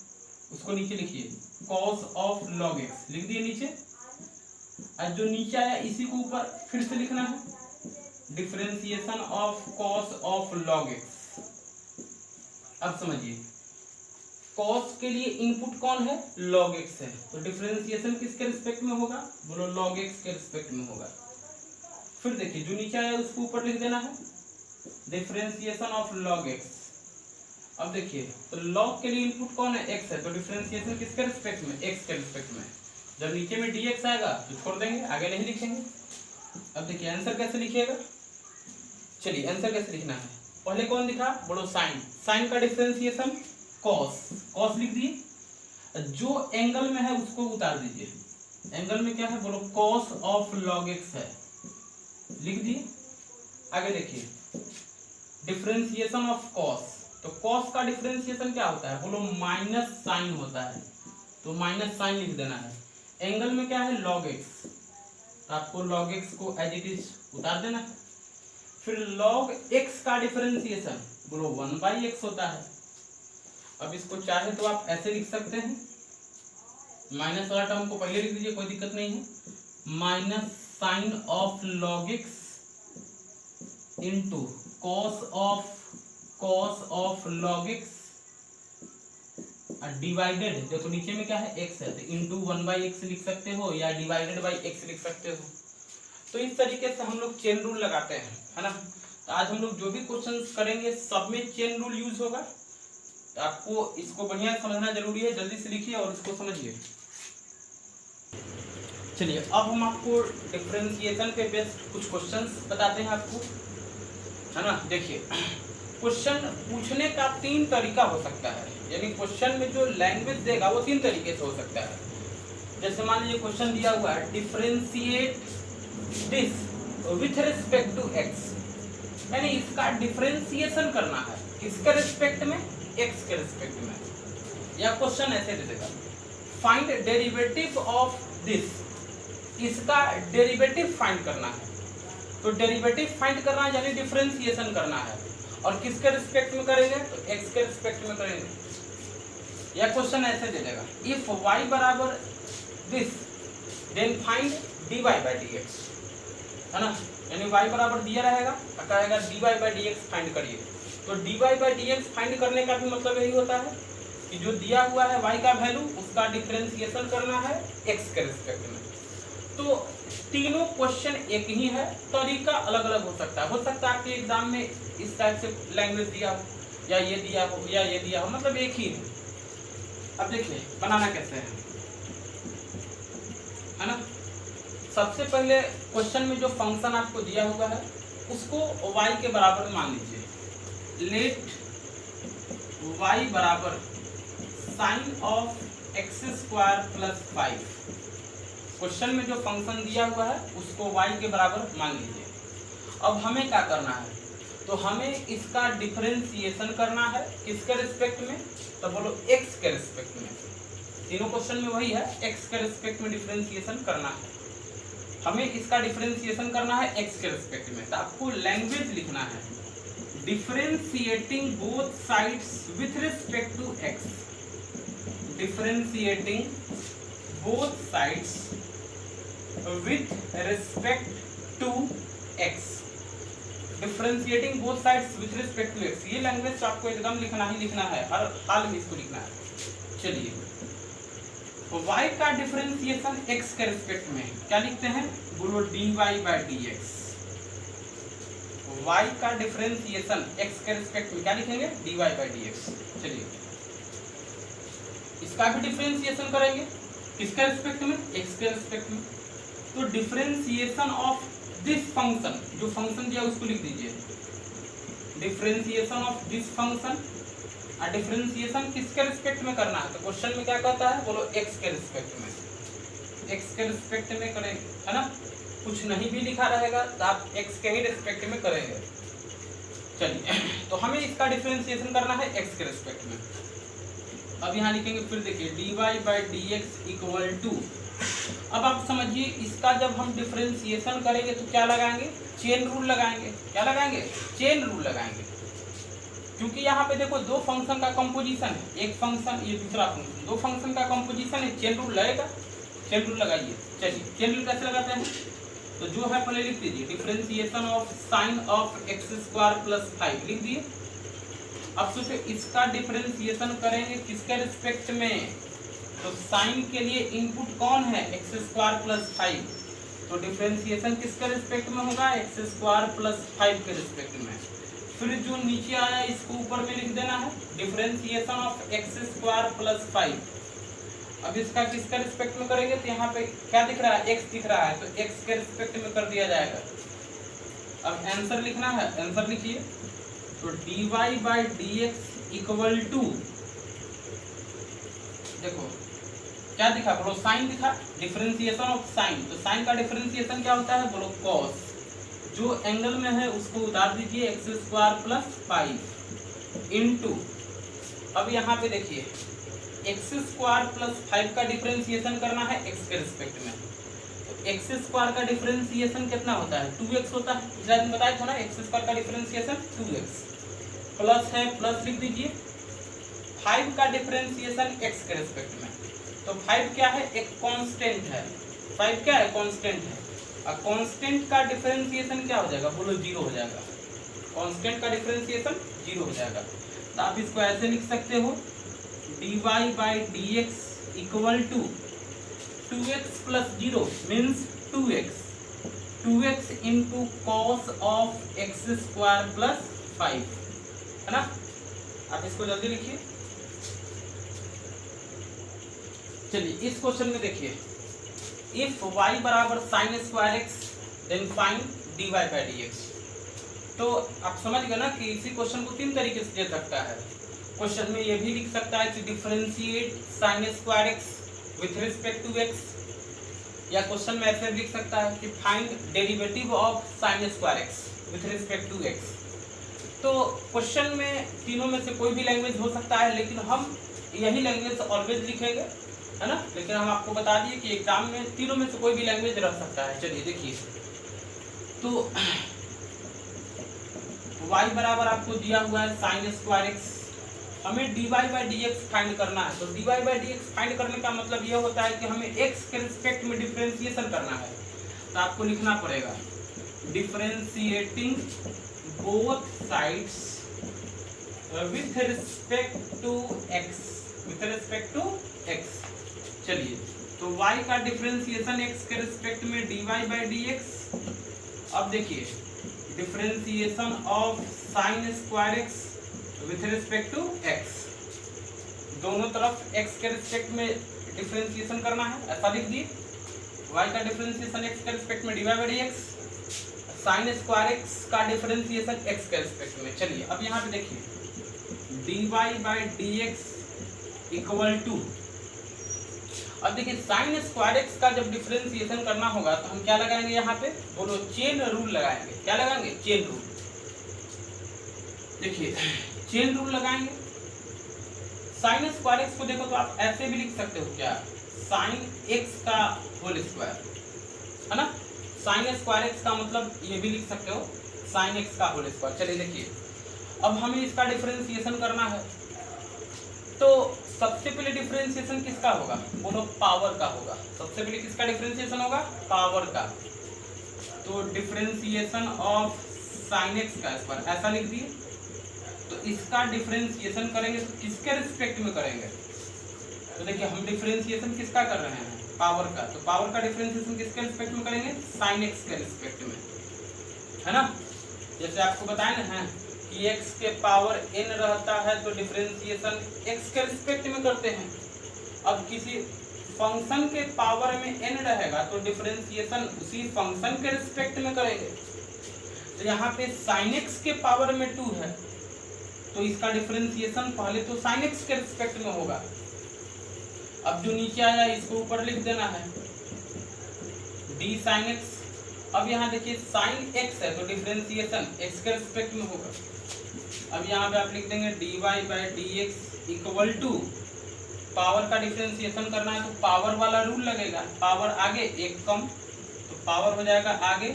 उसको नीचे लिखिए, कॉस ऑफ लॉग एक्स लिख दिए नीचे। और जो नीचे आया इसी को ऊपर फिर से लिखना है, differentiation of cos of log x. अब समझिए कॉस के लिए इनपुट कौन है? लॉग एक्स है, तो डिफरेंशिएशन किसके रिस्पेक्ट में होगा? बोलो लॉग एक्स के रिस्पेक्ट में होगा। फिर देखिए जो नीचे आया उसको ऊपर लिख देना है, डिफरेंशिएशन ऑफ लॉग एक्स। अब देखिए तो लॉग के लिए इनपुट कौन है? एक्स है, तो डिफरेंशिएशन किसके रिस्पेक्ट में? एक्स के रिस्पेक्ट में। जब नीचे में dx आएगा तो छोड़ देंगे, आगे नहीं लिखेंगे। अब देखिए आंसर कैसे लिखिएगा। चलिए आंसर कैसे लिखना है, पहले कौन दिखा? बोलो साइन, साइन का डिफरेंशिएशन कॉस, कॉस लिख दिए। जो एंगल में है उसको उतार दीजिए, एंगल में क्या है? बोलो कॉस ऑफ लॉग एक्स है, लिख दिए। आगे देखिए डिफरेंशिएशन ऑफ कॉस, तो कॉस का डिफरेंशिएशन क्या होता है? बोलो माइनस साइन होता है, तो माइनस साइन लिख देना है। एंगल में क्या है? लॉग एक्स, तो आपको लॉग एक्स को एज इट इज उतार देना है। फिर लॉग एक्स का डिफरेंशिएशन बोलो 1/x होता है। अब इसको चाहे तो आप ऐसे लिख सकते हैं, माइनस वाला टर्म को पहले लिख दीजिए, कोई दिक्कत नहीं है, minus sine of log x into cos of log x divided, देखो नीचे में क्या है? x है, तो इंटू 1/x लिख सकते हो या डिवाइडेड बाई x लिख सकते हो। तो इस तरीके से हम लोग चेन रूल लगाते हैं, है ना। तो आज हम लोग जो भी क्वेश्चंस करेंगे सब में चेन रूल यूज होगा, तो आपको इसको बढ़िया समझना जरूरी है। जल्दी से लिखिए और इसको समझिए। चलिए अब हम आपको डिफरेंशिएशन पे बेस्ड कुछ क्वेश्चंस बताते हैं आपको, है ना। देखिए क्वेश्चन पूछने का 3 तरीका हो सकता है, यानी क्वेश्चन में जो लैंग्वेज देगा वो 3 तरीके से हो सकता है। जैसे मान लीजिए क्वेश्चन दिया हुआ है differentiate this with respect to x, यानी इसका डिफरेंशिएशन करना है किसके रिस्पेक्ट में? एक्स के रिस्पेक्ट में। या क्वेश्चन ऐसे दे देगा फाइंड डेरिवेटिव ऑफ दिस, इसका डेरिवेटिव फाइंड करना है। तो डेरिवेटिव फाइंड करना है यानी डिफरेंशिएशन करना है, और किसके रिस्पेक्ट में करेंगे? तो एक्स के रिस्पेक्ट में करेंगे। या क्वेश्चन ऐसे दे देगा इफ y बराबर this then find dy by dx, है ना। यानी y बराबर दिया रहेगा, कहेगा dy बाई dx फाइंड करिए। तो dy बाई dx फाइंड करने का भी मतलब यही होता है कि जो दिया हुआ है y का वैल्यू उसका डिफरेंशिएशन करना है x के रिस्पेक्ट में। तो तीनों क्वेश्चन एक ही है, तरीका अलग अलग हो सकता है। आपके एग्जाम में इस टाइप से लैंग्वेज दिया हो, या ये दिया हो, या ये दिया हो, मतलब एक ही है। अब देखिए बनाना कैसे है ना। सबसे पहले क्वेश्चन में जो फंक्शन आपको दिया हुआ है उसको y के बराबर मान लीजिए। लेट y बराबर sine of x² plus 5, question में जो फंक्शन दिया हुआ है उसको y के बराबर मान लीजिए। अब हमें क्या करना है? तो हमें इसका डिफरेंशिएशन करना है किसके रिस्पेक्ट में? तो बोलो x के रिस्पेक्ट में। तीनों क्वेश्चन में वही है, x के रिस्पेक्ट में डिफरेंशिएशन करना है। हमें इसका डिफरेंशिएशन करना है x के रिस्पेक्ट में, तो आपको लैंग्वेज लिखना है differentiating both sides with respect to x, differentiating both sides with respect 2x differentiating both sides with respect to x। ये लैंग्वेज आपको एकदम लिखना ही लिखना है, हर हाल में इसको लिखना है। चलिए y का डिफरेंशिएशन x के रिस्पेक्ट में क्या लिखते हैं, बोलो dy बाई dx। y का डिफरेंशिएशन x के रिस्पेक्ट में क्या लिखेंगे, dy बाई dx। चलिए इसका भी डिफरेंशिएशन करेंगे, किसके रिस्पेक्ट में, x के रिस्पेक्ट में। तो डिफरेंशिएशन ऑफ दिस फंक्शन, जो फंक्शन दिया उसको लिख दीजिए, डिफरेंशिएशन ऑफ दिस फंक्शन। और डिफरेंशिएशन किसके रिस्पेक्ट में करना है, तो क्वेश्चन में क्या कहता है, बोलो x के रिस्पेक्ट में, x के रिस्पेक्ट में करेंगे, है ना। कुछ नहीं भी लिखा रहेगा तो आप x के ही रिस्पेक्ट में करेंगे। चलिए तो हमें इसका डिफरेंशिएशन करना है x के रिस्पेक्ट में। अब यहाँ लिखेंगे, फिर देखिए dy by dx equal to, अब आप समझिए इसका जब हम डिफरेंशिएशन करेंगे तो क्या लगाएंगे, चेन रूल लगाएंगे। क्या लगाएंगे, चेन रूल लगाएंगे, क्योंकि यहाँ पे देखो दो फंक्शन का कंपोजिशन है, एक फंक्शन ये दूसरा फंक्शन, दो फंक्शन का कंपोजिशन है, चेन रूल लगेगा, चेन रूल लगाइए। चलिए चेन रूल कैसे लगाते हैं, तो जो है पहले लिख दीजिए, differentiation of sine of x square plus 5 लिख दिए। अब सोचो इसका डिफरेंशिएशन करेंगे किसके रिस्पेक्ट में, तो साइन के लिए इनपुट कौन है, एक्स स्क्वायर प्लस 5, तो डिफरेंशिएशन किसके रिस्पेक्ट में होगा, एक्स स्क्वायर प्लस 5 के रिस्पेक्ट में। फिर जो नीचे आया इसको ऊपर में लिख देना है, differentiation of x square plus 5। अब इसका किसके रिस्पेक्ट में करेंगे, तो यहाँ पे क्या दिख रहा है, x दिख रहा है, तो x के रिस्पेक्ट में कर दिया जाएगा। अब आंसर लिखना है, आंसर लिखिए, तो dy by dx equal to, देखो क्या दिखा, बोलो साइन दिखा, डिफरेंशिएशन ऑफ साइन, तो साइन का डिफरेंशिएशन क्या होता है, बोलो कॉस, जो एंगल में है उसको उतार दीजिए, एक्स स्क्वायर प्लस 5 इंटू, अब यहाँ पे देखिए एक्स स्क्वायर प्लस 5 का डिफरेंशिएशन करना है एक्स के रिस्पेक्ट में, तो एक्स स्क्वायर का डिफरेंशिएशन कितना होता है, 2x होता है, पिछला दिन बताया था ना, एक्स स्क्वायर का डिफरेंशिएशन 2x, प्लस है प्लस लिख दीजिए, 5 का डिफरेंशिएशन x के रिस्पेक्ट में, तो 5 क्या है, एक कांस्टेंट है, 5 क्या है, कांस्टेंट है, और कांस्टेंट का डिफरेंशिएशन क्या हो जाएगा, बोलो 0 हो जाएगा, कांस्टेंट का डिफरेंशिएशन 0 हो जाएगा। तो आप इसको ऐसे लिख सकते हो, dy by dx equal to 2x plus 0 means 2x into cos of x square plus 5, है ना। आप इसको जल्दी लिखिए। चलिए इस क्वेश्चन में देखिए, इफ y बराबर sine square x then find dy by dx। तो आप समझ गए ना कि इसी क्वेश्चन को 3 तरीके से दे सकता है। क्वेश्चन में ये भी लिख सकता है कि differentiate sine square x with respect to x, या क्वेश्चन में ऐसे लिख सकता है कि find derivative of sine square x with respect to x. तो क्वेश्चन में तीनों में से कोई भी लैंग्वेज हो सकता है, लेकिन हम यही लैंग्वेज ऑलवेज लिखेंगे, है ना। लेकिन हम आपको बता दिए कि एग्जाम में तीनों में से कोई भी लैंग्वेज रह सकता है। चलिए देखिए, तो y बराबर आपको दिया हुआ है साइन स्क्वायर एक्स, हमें dy बाई dx फाइंड करना है। तो dy बाई dx फाइंड करने का मतलब ये होता है कि हमें x के रिस्पेक्ट में डिफरेंशिएशन करना है। तो आपको लिखना पड़ेगा differentiating both sides with respect to x, with respect to x। चलिए, तो y का डिफरेंशिएशन x के रिस्पेक्ट में dy बाई dx। अब देखिए differentiation of sine square x with respect to x, दोनों तरफ x के रिस्पेक्ट में डिफरेंशिएशन करना है, ऐसा लिख दिए। y का डिफरेंशिएशन x के रिस्पेक्ट में dy by dx, sine square x का डिफरेंशिएशन x के रिस्पेक्ट में। चलिए अब यहाँ पे देखिए dy by dx equal to, अब देखिए साइन स्क्वायर एक्स का जब डिफरेंशिएशन करना होगा तो हम क्या लगाएंगे, यहाँ पे बोलो चेन रूल लगाएंगे। क्या लगाएंगे, चेन रूल। देखिए चेन रूल लगाएंगे, साइन स्क्वायर एक्स को देखो तो आप ऐसे भी लिख सकते हो, क्या, साइन एक्स का होल स्क्वायर, है ना। साइन स्क्वायर एक्स का मतलब ये भी लिख सकते हो साइन एक्स का होल स्क्वायर। चलिए देखिए, अब हमें इसका डिफरेंशिएशन करना है, तो सबसे पहले डिफरेंशिएशन किसका होगा, बोलो पावर का होगा। सबसे पहले किसका डिफरेंशिएशन होगा, पावर का। तो डिफरेंशिएशन ऑफ साइन एक्स का स्क्वायर ऐसा लिख दिए। तो इसका डिफरेंशिएशन करेंगे तो किसके रिस्पेक्ट में करेंगे? तो देखिए हम डिफरेंशिएशन किसका कर रहे हैं? पावर का। तो पावर का डिफरेंशिएशन किसके रिस्पेक्ट में करेंगे? साइन एक्स के रिस्पेक्ट में, है ना। जैसे आपको बताया ना है कि x के पावर n रहता है तो डिफरेंशिएशन x के रिस्पेक्ट में करते हैं। अब किसी फंक्शन के पावर में n रहेगा तो डिफरेंशिएशन उसी फंक्शन के रिस्पेक्ट में करेंगे। तो यहाँ पे sin x के पावर में 2 है तो इसका डिफरेंशिएशन पहले तो sin x के रिस्पेक्ट में होगा। अब जो नीचे आया इसको ऊपर लिख देना है d sin x। अब यहाँ देखिए sin x है तो डिफरेंशिएशन x के रिस्पेक्ट में होगा। अब यहाँ पे आप लिख देंगे dy by dx equal to power का डिफरेंशिएशन करना है तो पावर वाला रूल लगेगा, पावर आगे एक कम तो पावर हो जाएगा आगे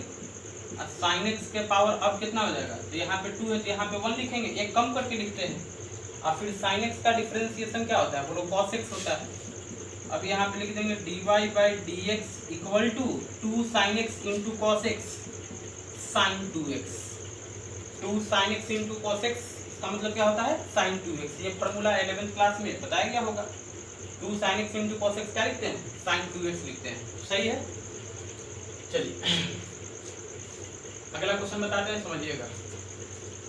और sin x के पावर अब कितना हो जाएगा? तो यहाँ पे 2 है तो यहाँ पे 1 लिखेंगे, एक कम करके लिखते हैं। और फिर sin x का डिफरेंशिएशन क्या होता है? बोलो cos x होता है। अब यहाँ पे लिख देंगे dy by dx equal to 2 sin x into cos x sine 2x। 2 sin x into cos x इसका मतलब क्या होता है? Sign 2x। ये फॉर्मूला 11th क्लास में बताया गया होगा। 2 sin x into cos x क्या लिखते हैं? साइन 2x लिखते हैं। सही है। चलिए अगला क्वेश्चन बताते हैं, समझिएगा।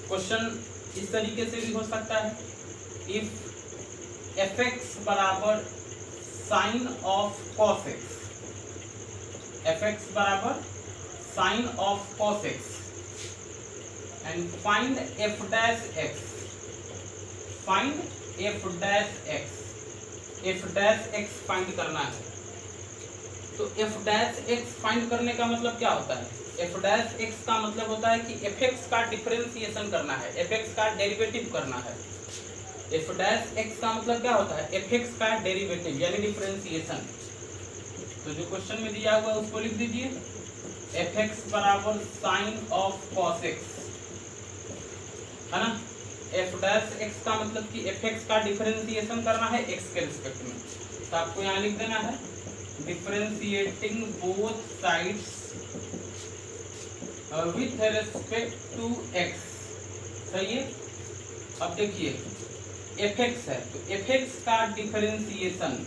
क्वेश्चन इस तरीके से भी हो सकता है, इफ fx बराबर sine of cos x, fx बराबर sine of cos x and find f dash x, फाइंड f dash x, f dash x फाइंड करना है। तो f डैश x फाइंड करने का मतलब क्या होता है? f डैश x का मतलब होता है कि fx का डिफरेंशिएशन करना है, fx का डेरिवेटिव करना है। f डैश x का मतलब क्या होता है? fx का डेरिवेटिव यानी डिफरेंशिएशन। तो जो क्वेश्चन में दिया हुआ है उसको लिख दीजिए, fx बराबर साइन ऑफ cos x, है ना। f डैश x का मतलब कि fx का डिफरेंशिएशन करना है x के रिस्पेक्ट में। तो आपको यहाँ लिख देना है differentiating both sides with respect to x। सही है। अब देखिए fx है तो fx का डिफरेंशिएशन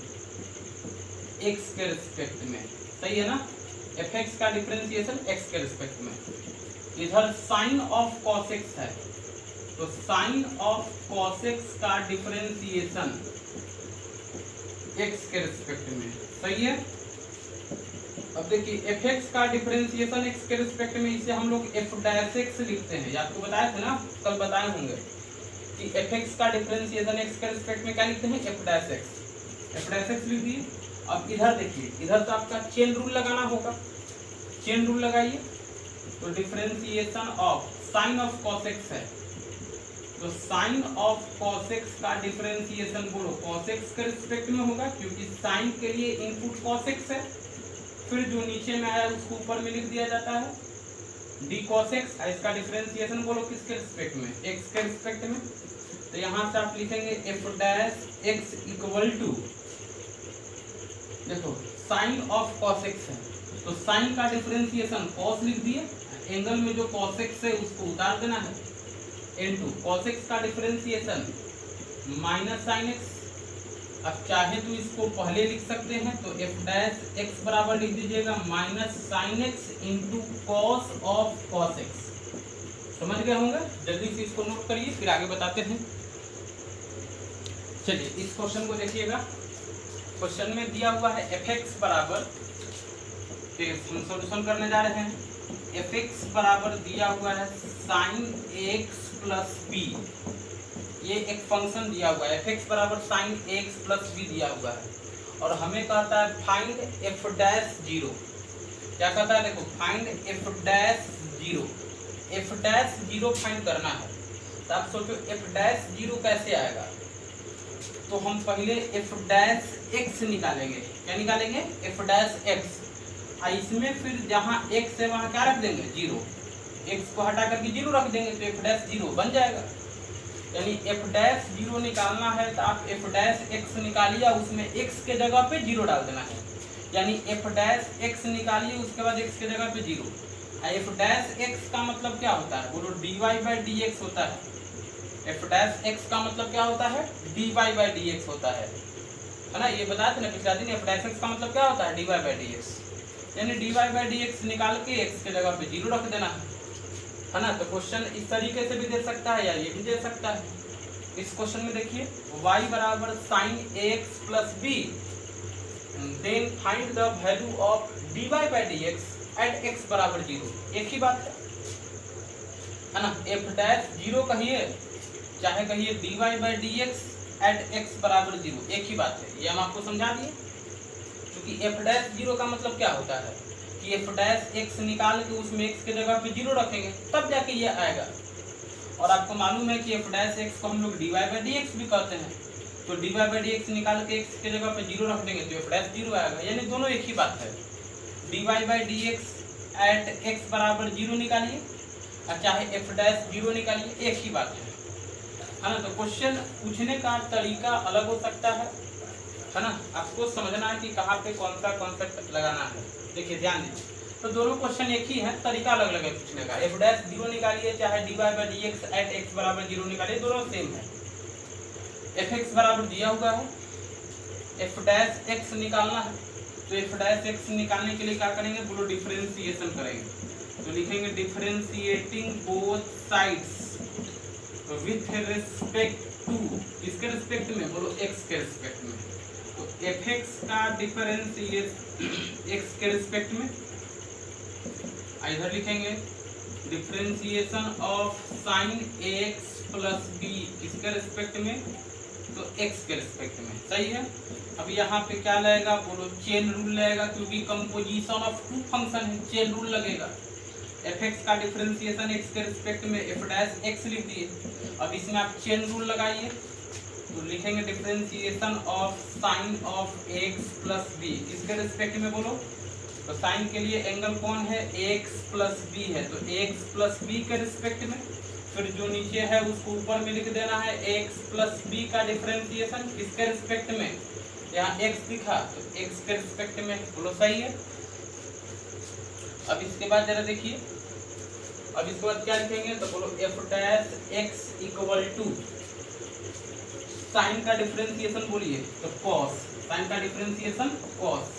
x के रिस्पेक्ट में, सही है ना। fx का डिफरेंशिएशन x के रिस्पेक्ट में। इधर साइन ऑफ cos x है तो साइन ऑफ cos x का डिफरेंशिएशन x के रिस्पेक्ट में, सही है। अब देखिए fx का डिफरेंशिएशन x के रिस्पेक्ट में, इसे हम लोग f डैश x लिखते हैं। आपको बताया था ना, कल बताए होंगे कि fx का डिफरेंशिएशन x के रिस्पेक्ट में क्या लिखते हैं? f dash x, f dash x लिख दिए। अब इधर देखिए, इधर तो आपका चेन रूल लगाना होगा, चेन रूल लगाइए। तो differentiation of sine of cos x है तो साइन ऑफ cos x का डिफरेंशिएशन बोलो cos x के रिस्पेक्ट में होगा क्योंकि साइन के लिए इनपुट cos x है। फिर जो नीचे में आया उसको ऊपर में लिख दिया जाता है d cos x, इसका डिफरेंशिएशन बोलो किसके रिस्पेक्ट में? x के रिस्पेक्ट में। तो यहाँ से आप लिखेंगे f dash x equal to, देखो साइन ऑफ cos x है तो साइन का डिफरेंशिएशन cos लिख दिए, एंगल में जो cos x है उसको उतार देना है इनटू cos x का डिफरेंशिएशन माइनस साइन x। अब चाहे तो इसको पहले लिख सकते हैं तो f डैश x बराबर लिख दीजिएगा minus sine x into cos of cos x। समझ गए होंगे? जल्दी से इसको नोट करिए फिर आगे बताते हैं। चलिए इस क्वेश्चन को देखिएगा। क्वेश्चन में दिया हुआ है fx बराबर, हम सॉल्यूशन करने जा रहे हैं। fx बराबर दिया हुआ है साइन x प्लस b, ये एक फंक्शन दिया हुआ है fx बराबर साइन x प्लस b दिया हुआ है और हमें कहता है फाइंड f डैश जीरो। क्या कहता है? देखो find f dash zero, f dash zero find करना है। तो आप सोचो f डैश जीरो कैसे आएगा? तो हम पहले f डैश x निकालेंगे। क्या निकालेंगे? f dash x। इसमें फिर जहाँ x है वहाँ क्या रख देंगे? जीरो। x को हटा करके जीरो रख देंगे तो f डैश जीरो बन जाएगा। यानी f डैश जीरो निकालना है तो आप f डैश x निकालिए, उसमें x के जगह पे जीरो डाल देना है। यानी f डैश x निकालिए उसके बाद x के जगह पे जीरो। एफ डैश एक्स का मतलब क्या होता है, बोलो dy बाई डी एक्स होता है। एफ डैश एक्स का मतलब क्या होता है, dy बाई डी एक्स होता है ना। ये बताया था ना पिछला दिन, एफ डैश एक्स का मतलब क्या होता है, dy बाई डी एक्स, यानी dy बाई डी एक्स निकाल के x के जगह पे 0 रख देना है ना। तो क्वेश्चन इस तरीके से भी दे सकता है या ये भी दे सकता है। इस क्वेश्चन में देखिए y बराबर sine x plus b, then find the value of dy by D x at x बराबर 0। एक ही बात है ना। एफ डैश 0 कहिए चाहे कहिए dy by D x at x बराबर 0, एक ही बात है। ये हम आपको समझा दिए। क्योंकि एफ डैश 0 का मतलब क्या होता है कि एफ डैश x निकाल के उसमें x के जगह पे 0 रखेंगे तब जाके ये आएगा। और आपको मालूम है कि एफ डैश एक्स को हम लोग dy बाई डी एक्स भी कहते हैं। तो dy बाई डी एक्स निकाल के x के जगह पे 0 रख देंगे तो एफ डैश 0 आएगा, यानी दोनों एक ही बात है। dy by D x at x बराबर 0 निकालिए और चाहे एफ डैश 0 निकालिए, एक ही बात है ना। तो क्वेश्चन पूछने का तरीका अलग हो सकता है ना। आपको समझना है कि कहाँ पे कौन सा कॉन्सेप्ट लगाना है। देखिए ध्यान दीजिए, तो दोनों क्वेश्चन एक ही है, तरीका अलग अलग है पूछने का। एफ डैश 0 निकालिए चाहे dy by D x at x बराबर 0 निकालिए, दोनों सेम है। एफ एक्स बराबर दिया हुआ है, एफ डैश एक्स निकालना है। तो एफ डैश एक्स निकालने के लिए क्या करेंगे, बोलो डिफरेंशिएशन करेंगे। तो लिखेंगे differentiating both sides with respect to, किसके रिस्पेक्ट में, बोलो x के रिस्पेक्ट में। तो एफ एक्स का डिफरेंशिएशन x के रिस्पेक्ट में, इधर लिखेंगे differentiation of sine x plus b, किसके रिस्पेक्ट में, तो x के रिस्पेक्ट में। सही है। अब यहाँ पे क्या लगेगा, बोलो चेन रूल लगेगा, क्योंकि कंपोजिशन ऑफ टू फंक्शन है, चेन रूल लगेगा। एफ एक्स का डिफरेंशिएशन x के रिस्पेक्ट में एफ डैश एक्स लिख दिए। अब इसमें आप चेन रूल लगाइए, तो लिखेंगे differentiation of sine of x plus b, किसके रिस्पेक्ट में, बोलो तो साइन के लिए एंगल कौन है, x प्लस बी है, तो x प्लस बी के रिस्पेक्ट में। फिर जो नीचे है उसको ऊपर में लिख देना है x प्लस बी का डिफरेंशिएशन किसके रिस्पेक्ट में, यहाँ x दिखा तो x के रिस्पेक्ट में, बोलो सही है। अब इसके बाद जरा देखिए, अब इसके बाद क्या लिखेंगे, तो बोलो F dash x equal to sine का डिफरेंशिएशन बोलिए तो cos, साइन का डिफरेंशिएशन cos,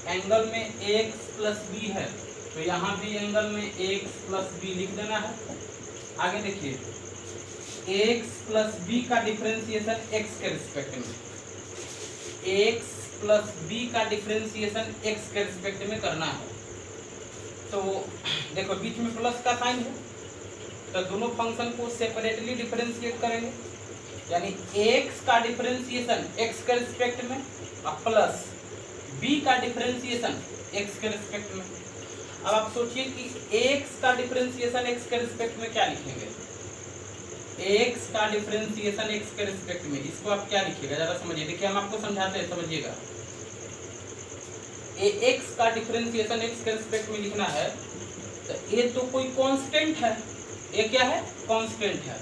एंगल में x प्लस बी है तो यहाँ भी एंगल में x प्लस बी लिख देना है। आगे देखिए x प्लस बी का डिफरेंशिएशन x के रिस्पेक्ट में, x प्लस बी का डिफरेंशिएशन x के रिस्पेक्ट में करना है। तो देखो बीच में प्लस का साइन है, तो दोनों फंक्शन को सेपरेटली डिफरेंशिएट करेंगे, यानी x का डिफरेंशिएशन x के रिस्पेक्ट में और प्लस b का डिफरेंशिएशन x के रिस्पेक्ट में। अब आप सोचिए कि x का डिफरेंशिएशन x के रिस्पेक्ट में क्या लिखेंगे, x का डिफरेंशिएशन x के रिस्पेक्ट में, इसको आप क्या लिखिएगा जरा समझिए। देखिए हम आपको समझाते हैं, समझिएगा। x का डिफरेंशिएशन x के रिस्पेक्ट में लिखना है, तो ये तो कोई कांस्टेंट है, ये क्या है, कांस्टेंट है।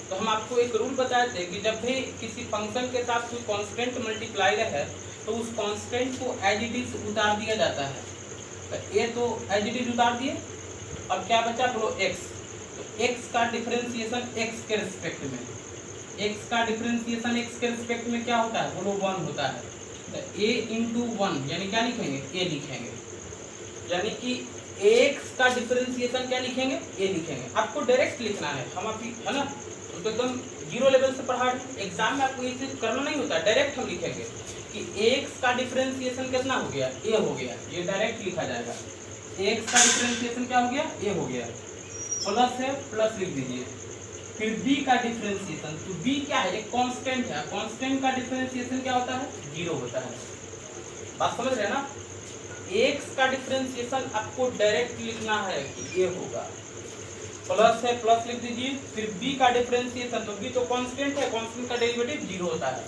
तो हम आपको एक रूल बताए थे कि जब भी किसी फंक्शन के साथ कोई कांस्टेंट मल्टीप्लाई है तो उस कांस्टेंट को एज इट इज उतार दिया जाता है। तो ये तो एज इट इज उतार दिए, अब क्या बचा, बोलो x। तो x का डिफरेंशिएशन x के रिस्पेक्ट में, x का डिफरेंशिएशन x के रिस्पेक्ट में क्या होता है, बोलो 1 होता है। तो a इंटू 1 यानी क्या लिखेंगे, a लिखेंगे, यानी कि x का डिफरेंशिएशन क्या लिखेंगे, a लिखेंगे। आपको डायरेक्ट लिखना है, हम अभी है ना तो एकदम जीरो लेवल से पढ़ा, एग्जाम में आपको ये चीज करना नहीं होता, डायरेक्ट हम लिखेंगे कि x का डिफरेंशिएशन कितना हो गया, a हो गया, ये डायरेक्ट लिखा जाएगा। x का डिफरेंशिएशन क्या हो गया, a हो गया, प्लस है प्लस लिख दीजिए। फिर b का डिफरेंशिएशन, तो b क्या है, एक कांस्टेंट है, कांस्टेंट का डिफरेंशिएशन क्या होता है, 0 होता है। बात समझ रहे हैं ना। x का डिफरेंशिएशन आपको डायरेक्ट लिखना है कि a होगा, प्लस है प्लस लिख दीजिए। फिर b का डिफरेंशिएशन, तो b तो कांस्टेंट है, कांस्टेंट का डेरिवेटिव 0 होता है।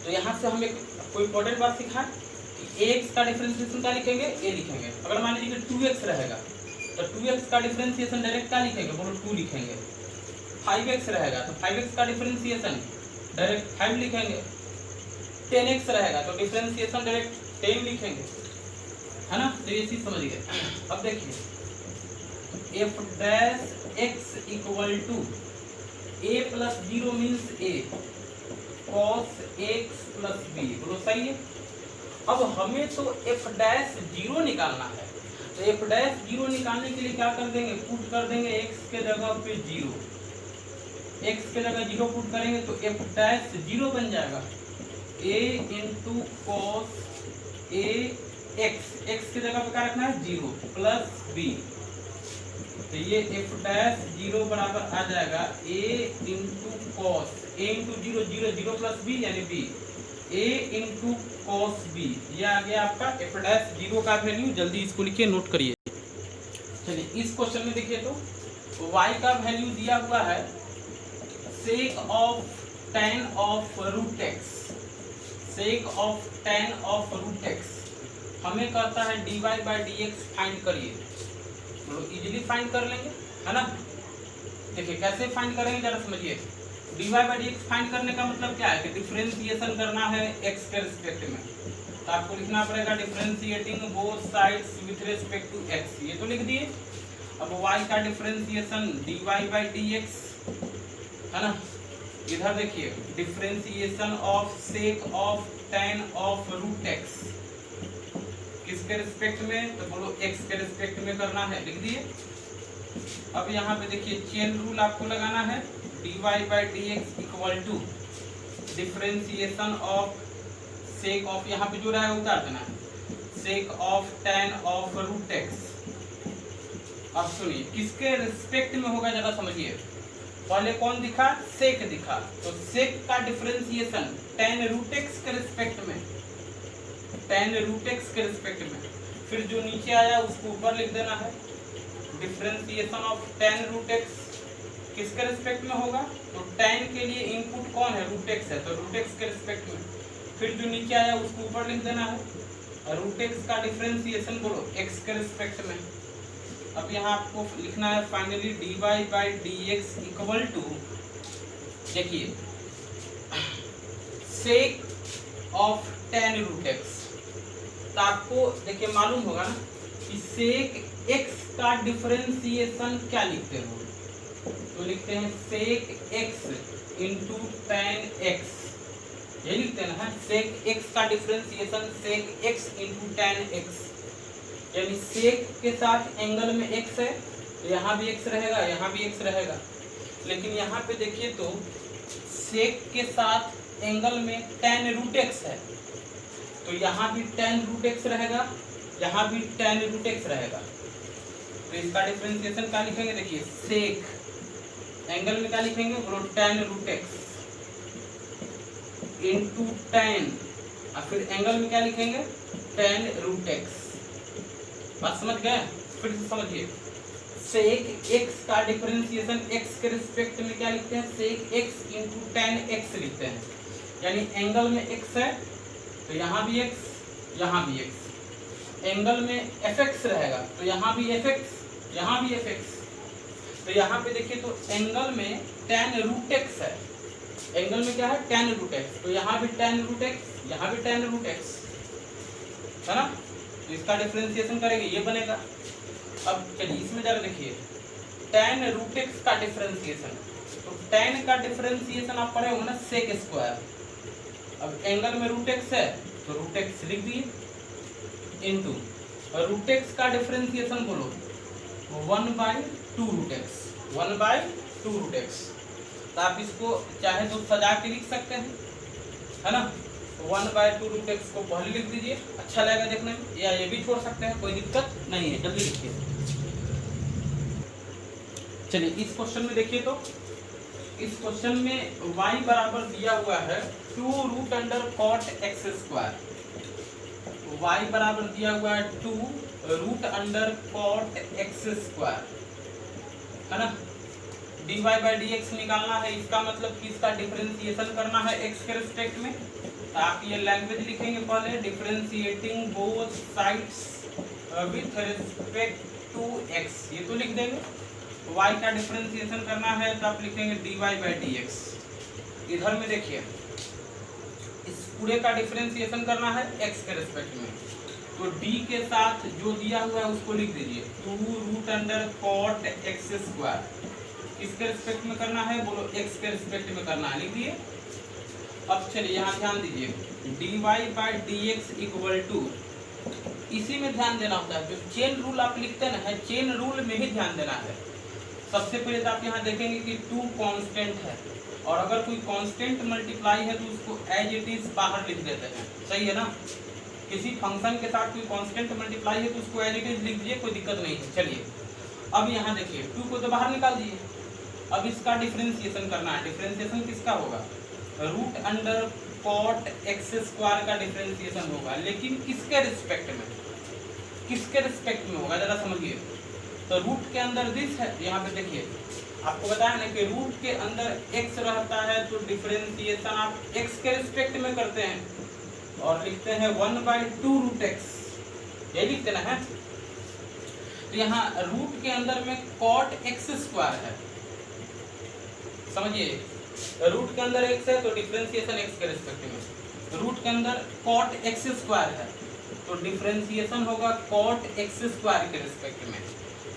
तो यहाँ से हम एक कोई इंपॉर्टेंट बात सीखा कि x का डिफरेंशिएशन क्या लिखेंगे, a लिखेंगे। अगर मान लीजिए 2x रहेगा तो 2x का डिफरेंशिएशन डायरेक्ट क्या लिखेंगे, बोलो 2 लिखेंगे। 5x रहेगा तो 5x का डिफरेंशिएशन डायरेक्ट 5 लिखेंगे। 10x रहेगा तो डिफरेंशिएशन डायरेक्ट 10 लिखेंगे। है ना, तो ये चीज समझ गए। अब देखिए f dash x equal to a plus zero means a cos x plus b, बोलो सही है। अब हमें तो एफ डैश जीरो निकालना है, तो एफ डैश जीरो निकालने के लिए क्या कर देंगे, पुट कर देंगे एक्स के जगह पे जीरो, एक्स के जगह जीरो पुट करेंगे तो एफ डैश जीरो बन जाएगा a into cos A x, x की जगह पे क्या रखना है जीरो प्लस बी, तो ये एफ डैश जीरो बराबर आ जाएगा a into cos, a into zero, zero zero plus b यानी b, a into cos b, ये आ गया आपका एफ डैश जीरो का वैल्यू। जल्दी इसको लिखिए, नोट करिए। चलिए इस क्वेश्चन में देखिए तो y का वैल्यू दिया हुआ है sec of tan of root x, sec of tan of root x, हमें कहता है dy by D x find करिए, तो इजीली फाइंड कर लेंगे, है ना। देखिए कैसे फाइंड करेंगे जरा समझिए। dy by D x find करने का मतलब क्या है कि डिफरेंशिएशन करना है x के रिस्पेक्ट में, तो आपको लिखना पड़ेगा differentiating both sides with respect to x, ये तो लिख दिए। अब y का differentiation dy by D x, है ना। इधर देखिए differentiation of sec of tan of root x, किसके रिस्पेक्ट में, तो बोलो x के रिस्पेक्ट में करना है, लिख दिए। अब यहाँ पे देखिए चेन रूल आपको लगाना है, dy by D x equal to differentiation of sec of, यहाँ पे जो रहा है उतार देना है, sec of tan of root x. अब सुनिए किसके रिस्पेक्ट में होगा जरा समझिए। पहले कौन दिखा, सेक दिखा, तो सेक का डिफरेंशिएशन tan रूट एक्स के रिस्पेक्ट में, tan रूट एक्स के रिस्पेक्ट में, फिर जो नीचे आया उसको ऊपर लिख देना है। Differentiation of tan root x किसके रिस्पेक्ट में होगा, तो tan के लिए इनपुट कौन है, रूट एक्स है, तो रूट एक्स के रिस्पेक्ट में, फिर जो नीचे आया उसको ऊपर लिख देना है। रूट एक्स का डिफरेंशिएशन बोलो x के रिस्पेक्ट में। अब यहाँ आपको लिखना है finally dy by D x equal to, देखिए sec of tan root x, तो आपको देखिए मालूम होगा ना कि सेक x का डिफरेंशिएशन क्या लिखते हो, तो लिखते हैं सेक x इंटू tan x, यही लिखते हैं ना, सेक x का डिफरेंशिएशन सेक x इंटू tan x, यानी सेक के साथ एंगल में x है, तो यहाँ भी x रहेगा, यहाँ भी x रहेगा, लेकिन यहाँ पे देखिए तो सेक के साथ एंगल में tan रूट x है, तो यहाँ भी tan रूट x रहेगा, यहाँ भी tan रूट x रहेगा, तो इसका डिफरेंशिएशन क्या लिखेंगे, देखिए सेक एंगल में क्या लिखेंगे, बोलो tan root x into tan, और फिर एंगल में क्या लिखेंगे, tan रूट x। बात समझ गए, फिर से समझिए। सेक x का डिफरेंशिएशन x के रिस्पेक्ट में क्या लिखते हैं, सेक x इंटू tan x लिखते हैं, यानी एंगल में x है तो यहाँ भी x, यहाँ भी x, एंगल में fx रहेगा तो यहाँ भी fx, यहाँ भी fx, तो यहाँ पे देखिए तो एंगल में tan रूट x है, एंगल में क्या है tan रूट x, तो यहाँ भी tan रूट x, यहाँ भी tan रूट x, है ना। तो इसका डिफरेंशिएशन करेंगे ये बनेगा। अब चलिए इसमें जरा देखिए tan रूट x का डिफरेंशिएशन, तो tan का डिफरेंशिएशन आप पढ़े होंगे ना सेक स्क्वायर, अब एंगल में रूट x है तो रूट x लिख दिए इंटू रूट x का डिफरेंशिएशन बोलो 1/2 रूट x, 1/2 रूट x, तो आप इसको चाहे तो सजा के लिख सकते हैं, है ना। 1/2 रूट एक्स को पहले लिख दीजिए, अच्छा लगेगा देखने में, या ये भी छोड़ सकते हैं, कोई दिक्कत नहीं है, जल्दी लिखिए। चलिए इस क्वेश्चन में देखिए तो इस क्वेश्चन में y बराबर दिया हुआ है 2 root under cot x square, y बराबर दिया हुआ है 2 root under cot x square, है ना। dy बाई डी एक्स निकालना है, इसका मतलब कि इसका डिफरेंशिएशन करना है x के रिस्पेक्ट में, तो आप ये लैंग्वेज लिखेंगे पहले differentiating both sides with respect to x, ये तो लिख देंगे। y का डिफरेंशिएशन करना है तो आप लिखेंगे dy बाई डी एक्स। इधर में देखिए इस पूरे का डिफरेंशिएशन करना है x के रिस्पेक्ट में, तो डी के साथ जो दिया हुआ है उसको लिख दीजिए 2 root under cot x square. किसके रिस्पेक्ट में करना है, बोलो एक्स के रिस्पेक्ट में करना है, लिख दिए। अब चलिए यहाँ ध्यान दीजिए, dy by D x equal to, इसी में ध्यान देना होता है। जो चेन रूल आप लिखते हैं ना, चेन रूल में ही ध्यान देना है। सबसे पहले तो आप यहाँ देखेंगे कि 2 कांस्टेंट है, और अगर कोई कांस्टेंट मल्टीप्लाई है तो उसको एज इट इज बाहर लिख देते हैं, सही है ना। किसी फंक्शन के साथ कोई कांस्टेंट मल्टीप्लाई है तो उसको एज इट इज लिख दीजिए, कोई दिक्कत नहीं है। चलिए अब यहाँ देखिए 2 को तो बाहर निकाल दिए, अब इसका डिफरेंशिएशन करना है। डिफरेंशिएशन किसका होगा, root under cot x square का डिफरेंशिएशन होगा, लेकिन किसके रिस्पेक्ट में, किसके रिस्पेक्ट में होगा जरा समझिए। तो रूट के अंदर दिस है, यहाँ पे देखिए आपको बताया ना कि रूट के अंदर x रहता है तो डिफरेंशिएशन आप x के रिस्पेक्ट में करते हैं और लिखते हैं 1/2 रूट x, यही लिखते ना है। तो यहाँ रूट के अंदर में कॉट एक्स स्क्वायर है, समझिए, रूट के अंदर x है तो डिफरेंशिएशन x के रिस्पेक्ट में, रूट के अंदर कॉट एक्स स्क्वायर है तो डिफरेंशिएशन होगा कॉट एक्स स्क्वायर के रिस्पेक्ट में।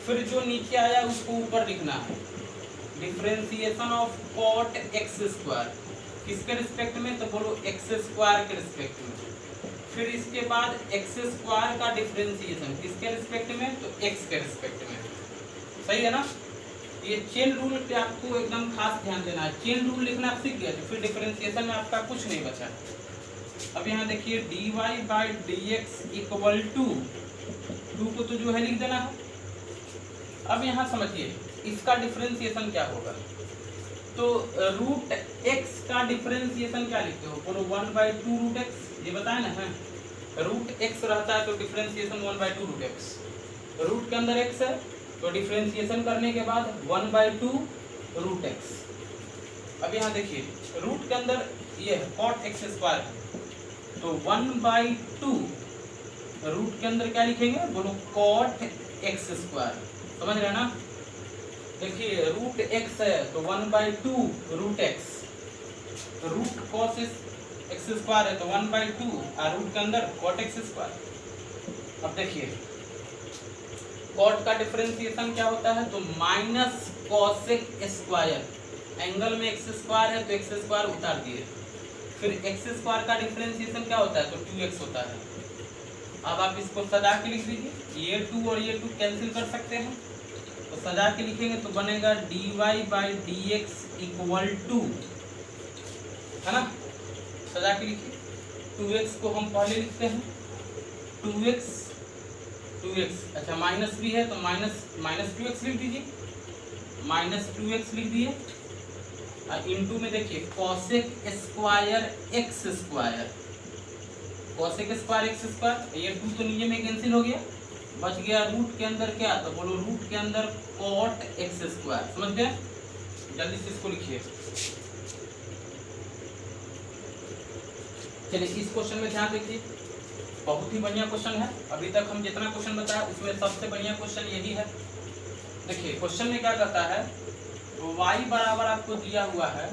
फिर जो नीचे आया उसको ऊपर लिखना है, differentiation of cot x square किसके रिस्पेक्ट में, तो बोलो एक्स स्क्वायर के रिस्पेक्ट में। फिर इसके बाद एक्स स्क्वायर का डिफरेंशिएशन किसके रिस्पेक्ट में, तो एक्स के रिस्पेक्ट में, सही है ना। ये चेन रूल पे आपको एकदम खास ध्यान देना है। चेन रूल लिखना आप सीख गए तो फिर डिफरेंशिएशन में आपका कुछ नहीं बचा। अब यहाँ देखिए dy by D x equal to 2 को तो जो है लिख देना है। अब यहाँ समझिए इसका डिफरेंशिएशन क्या होगा, तो रूट एक्स का डिफरेंशिएशन क्या लिखते हो, बोलो 1/2 रूट एक्स, ये बताए ना है। रूट एक्स रहता है तो डिफरेंशिएशन 1/2 रूट एक्स, रूट के अंदर एक्स है तो डिफरेंशिएशन करने के बाद 1/2 रूट एक्स। अब यहाँ देखिए रूट के अंदर ये है कॉट एक्स स्क्वायर है तो 1/2 रूट के अंदर क्या लिखेंगे, बोलो कॉट एक्स स्क्वायर, समझ रहे हैं ना। देखिए रूट एक्स है तो 1/2 root x, root cos x square है तो 1/2 और रूट के अंदर कॉट एक्स स्क्वायर। अब देखिए कॉट का डिफरेंशिएशन क्या होता है, तो माइनस कॉसेक स्क्वायर, एंगल में एक्स स्क्वायर है तो एक्स स्क्वायर उतार दिए। फिर एक्स स्क्वायर का डिफरेंशिएशन क्या होता है, तो 2x होता है। अब आप इसको सजा के लिख दीजिए, ये 2 और ये 2 कैंसिल कर सकते हैं तो सजा के लिखेंगे तो बनेगा dy by D x equal to, है ना। सजा के लिखिए 2x को हम पहले लिखते हैं 2x, अच्छा माइनस भी है तो माइनस 2x लिख दीजिए, -2x लिख दिए। इनटू में देखिए cosec square x square, cosec square x square, ये 2 तो नीचे में कैंसिल हो गया, बच गया रूट के अंदर क्या, तो बोलो रूट के अंदर कॉट एक्स स्क्वायर, समझ गए। जल्दी से इसको लिखिए। चलिए इस क्वेश्चन में ध्यान देखिए, बहुत ही बढ़िया क्वेश्चन है। अभी तक हम जितना क्वेश्चन बताया उसमें सबसे बढ़िया क्वेश्चन यही है। देखिए क्वेश्चन में क्या करता है, y बराबर आपको दिया हुआ है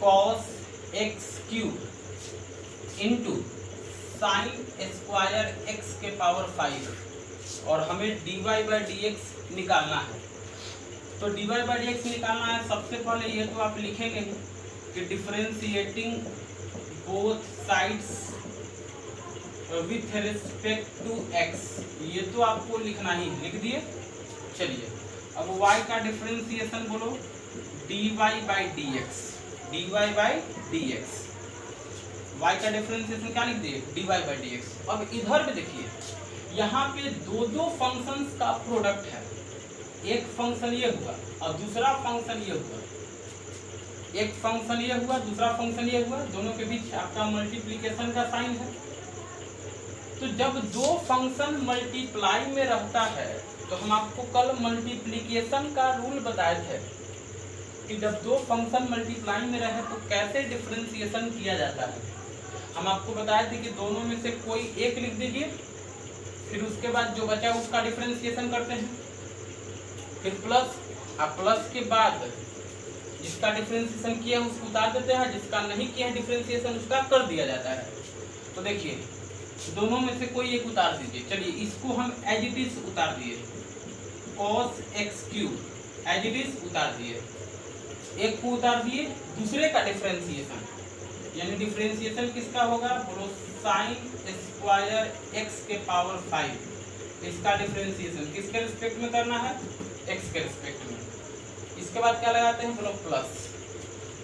cos x cube into sine square x के पावर 5 और हमें dy बाई डी एक्स निकालना है। तो dy बाई डी एक्स निकालना है, सबसे पहले ये तो आप लिखेंगे कि differentiating both sides with respect to x, ये तो आपको लिखना ही, लिख दिए। चलिए अब y का डिफरेंशिएशन बोलो dy by D x, dy by D x, y का डिफरेंशिएशन क्या लिख दिए, dy बाई डी एक्स। अब इधर पे देखिए यहाँ पे दो फंक्शंस का प्रोडक्ट है, एक फंक्शन ये हुआ और दूसरा फंक्शन ये हुआ, एक फंक्शन ये हुआ दूसरा फंक्शन ये हुआ, दोनों के बीच आपका मल्टीप्लिकेशन का साइन है। तो जब दो फंक्शन मल्टीप्लाई में रहता है तो हम आपको कल मल्टीप्लिकेशन का रूल बताए थे कि जब दो फंक्शन मल्टीप्लाई में रहे तो कैसे डिफरेंशिएशन किया जाता है। हम आपको बताए थे कि दोनों में से कोई एक लिख दीजिए, फिर उसके बाद जो बचा उसका डिफरेंशिएशन करते हैं, फिर प्लस, अब प्लस के बाद जिसका डिफरेंशिएशन किया उसको उतार देते हैं, जिसका नहीं किया डिफरेंशिएशन उसका कर दिया जाता है। तो देखिए दोनों में से कोई एक उतार दीजिए। चलिए इसको हम एज इट इज उतार दिए, cos x cube as it is उतार दिए, एक को उतार दिए, दूसरे का डिफरेंशिएशन, यानी डिफरेंशिएशन किसका होगा, बोलो साइन स्क्वायर x के पावर 5, इसका डिफरेंशिएशन किसके रिस्पेक्ट में करना है, x के रिस्पेक्ट में। इसके बाद क्या लगाते हैं, बोलो प्लस।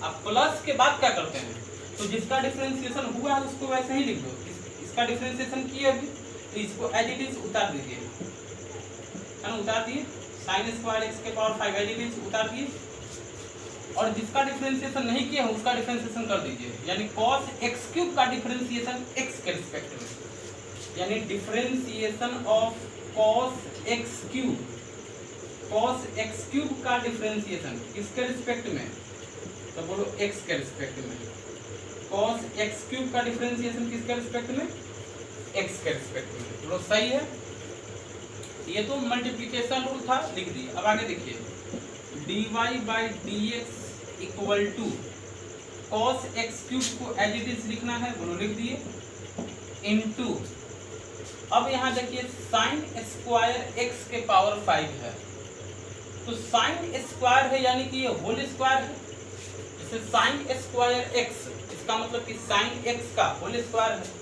अब प्लस के बाद क्या करते हैं, तो जिसका डिफरेंशिएशन हुआ है उसको वैसे ही लिख दो, इसका डिफरेंशिएशन किया अभी, तो इसको एज इट इज उतार दीजिए, है ना, उतार दिए, साइन स्क्वायर x के पावर 5 एज इट इज उतार दिए, और जिसका डिफरेंशिएशन नहीं किया है उसका डिफरेंशिएशन कर दीजिए, यानी cos x क्यूब का डिफरेंशिएशन x के रिस्पेक्ट में, यानी differentiation of cos x cube, cos x cube का डिफरेंशिएशन किसके रिस्पेक्ट में, तो बोलो x के रिस्पेक्ट में, cos x क्यूब का डिफरेंशिएशन किसके रिस्पेक्ट में, x के रिस्पेक्ट में, बोलो सही है। ये तो मल्टीप्लिकेशन रूल था, लिख दिए। अब आगे देखिए, dy by dx equal to cos x cube को एज इट इज लिखना है, बोलो लिख दिए, इनटू, अब यहाँ देखिए साइन स्क्वायर x के पावर 5 है, तो साइन स्क्वायर है यानी कि ये होल स्क्वायर है, जैसे साइन स्क्वायर x, इसका मतलब कि साइन x का होल स्क्वायर है,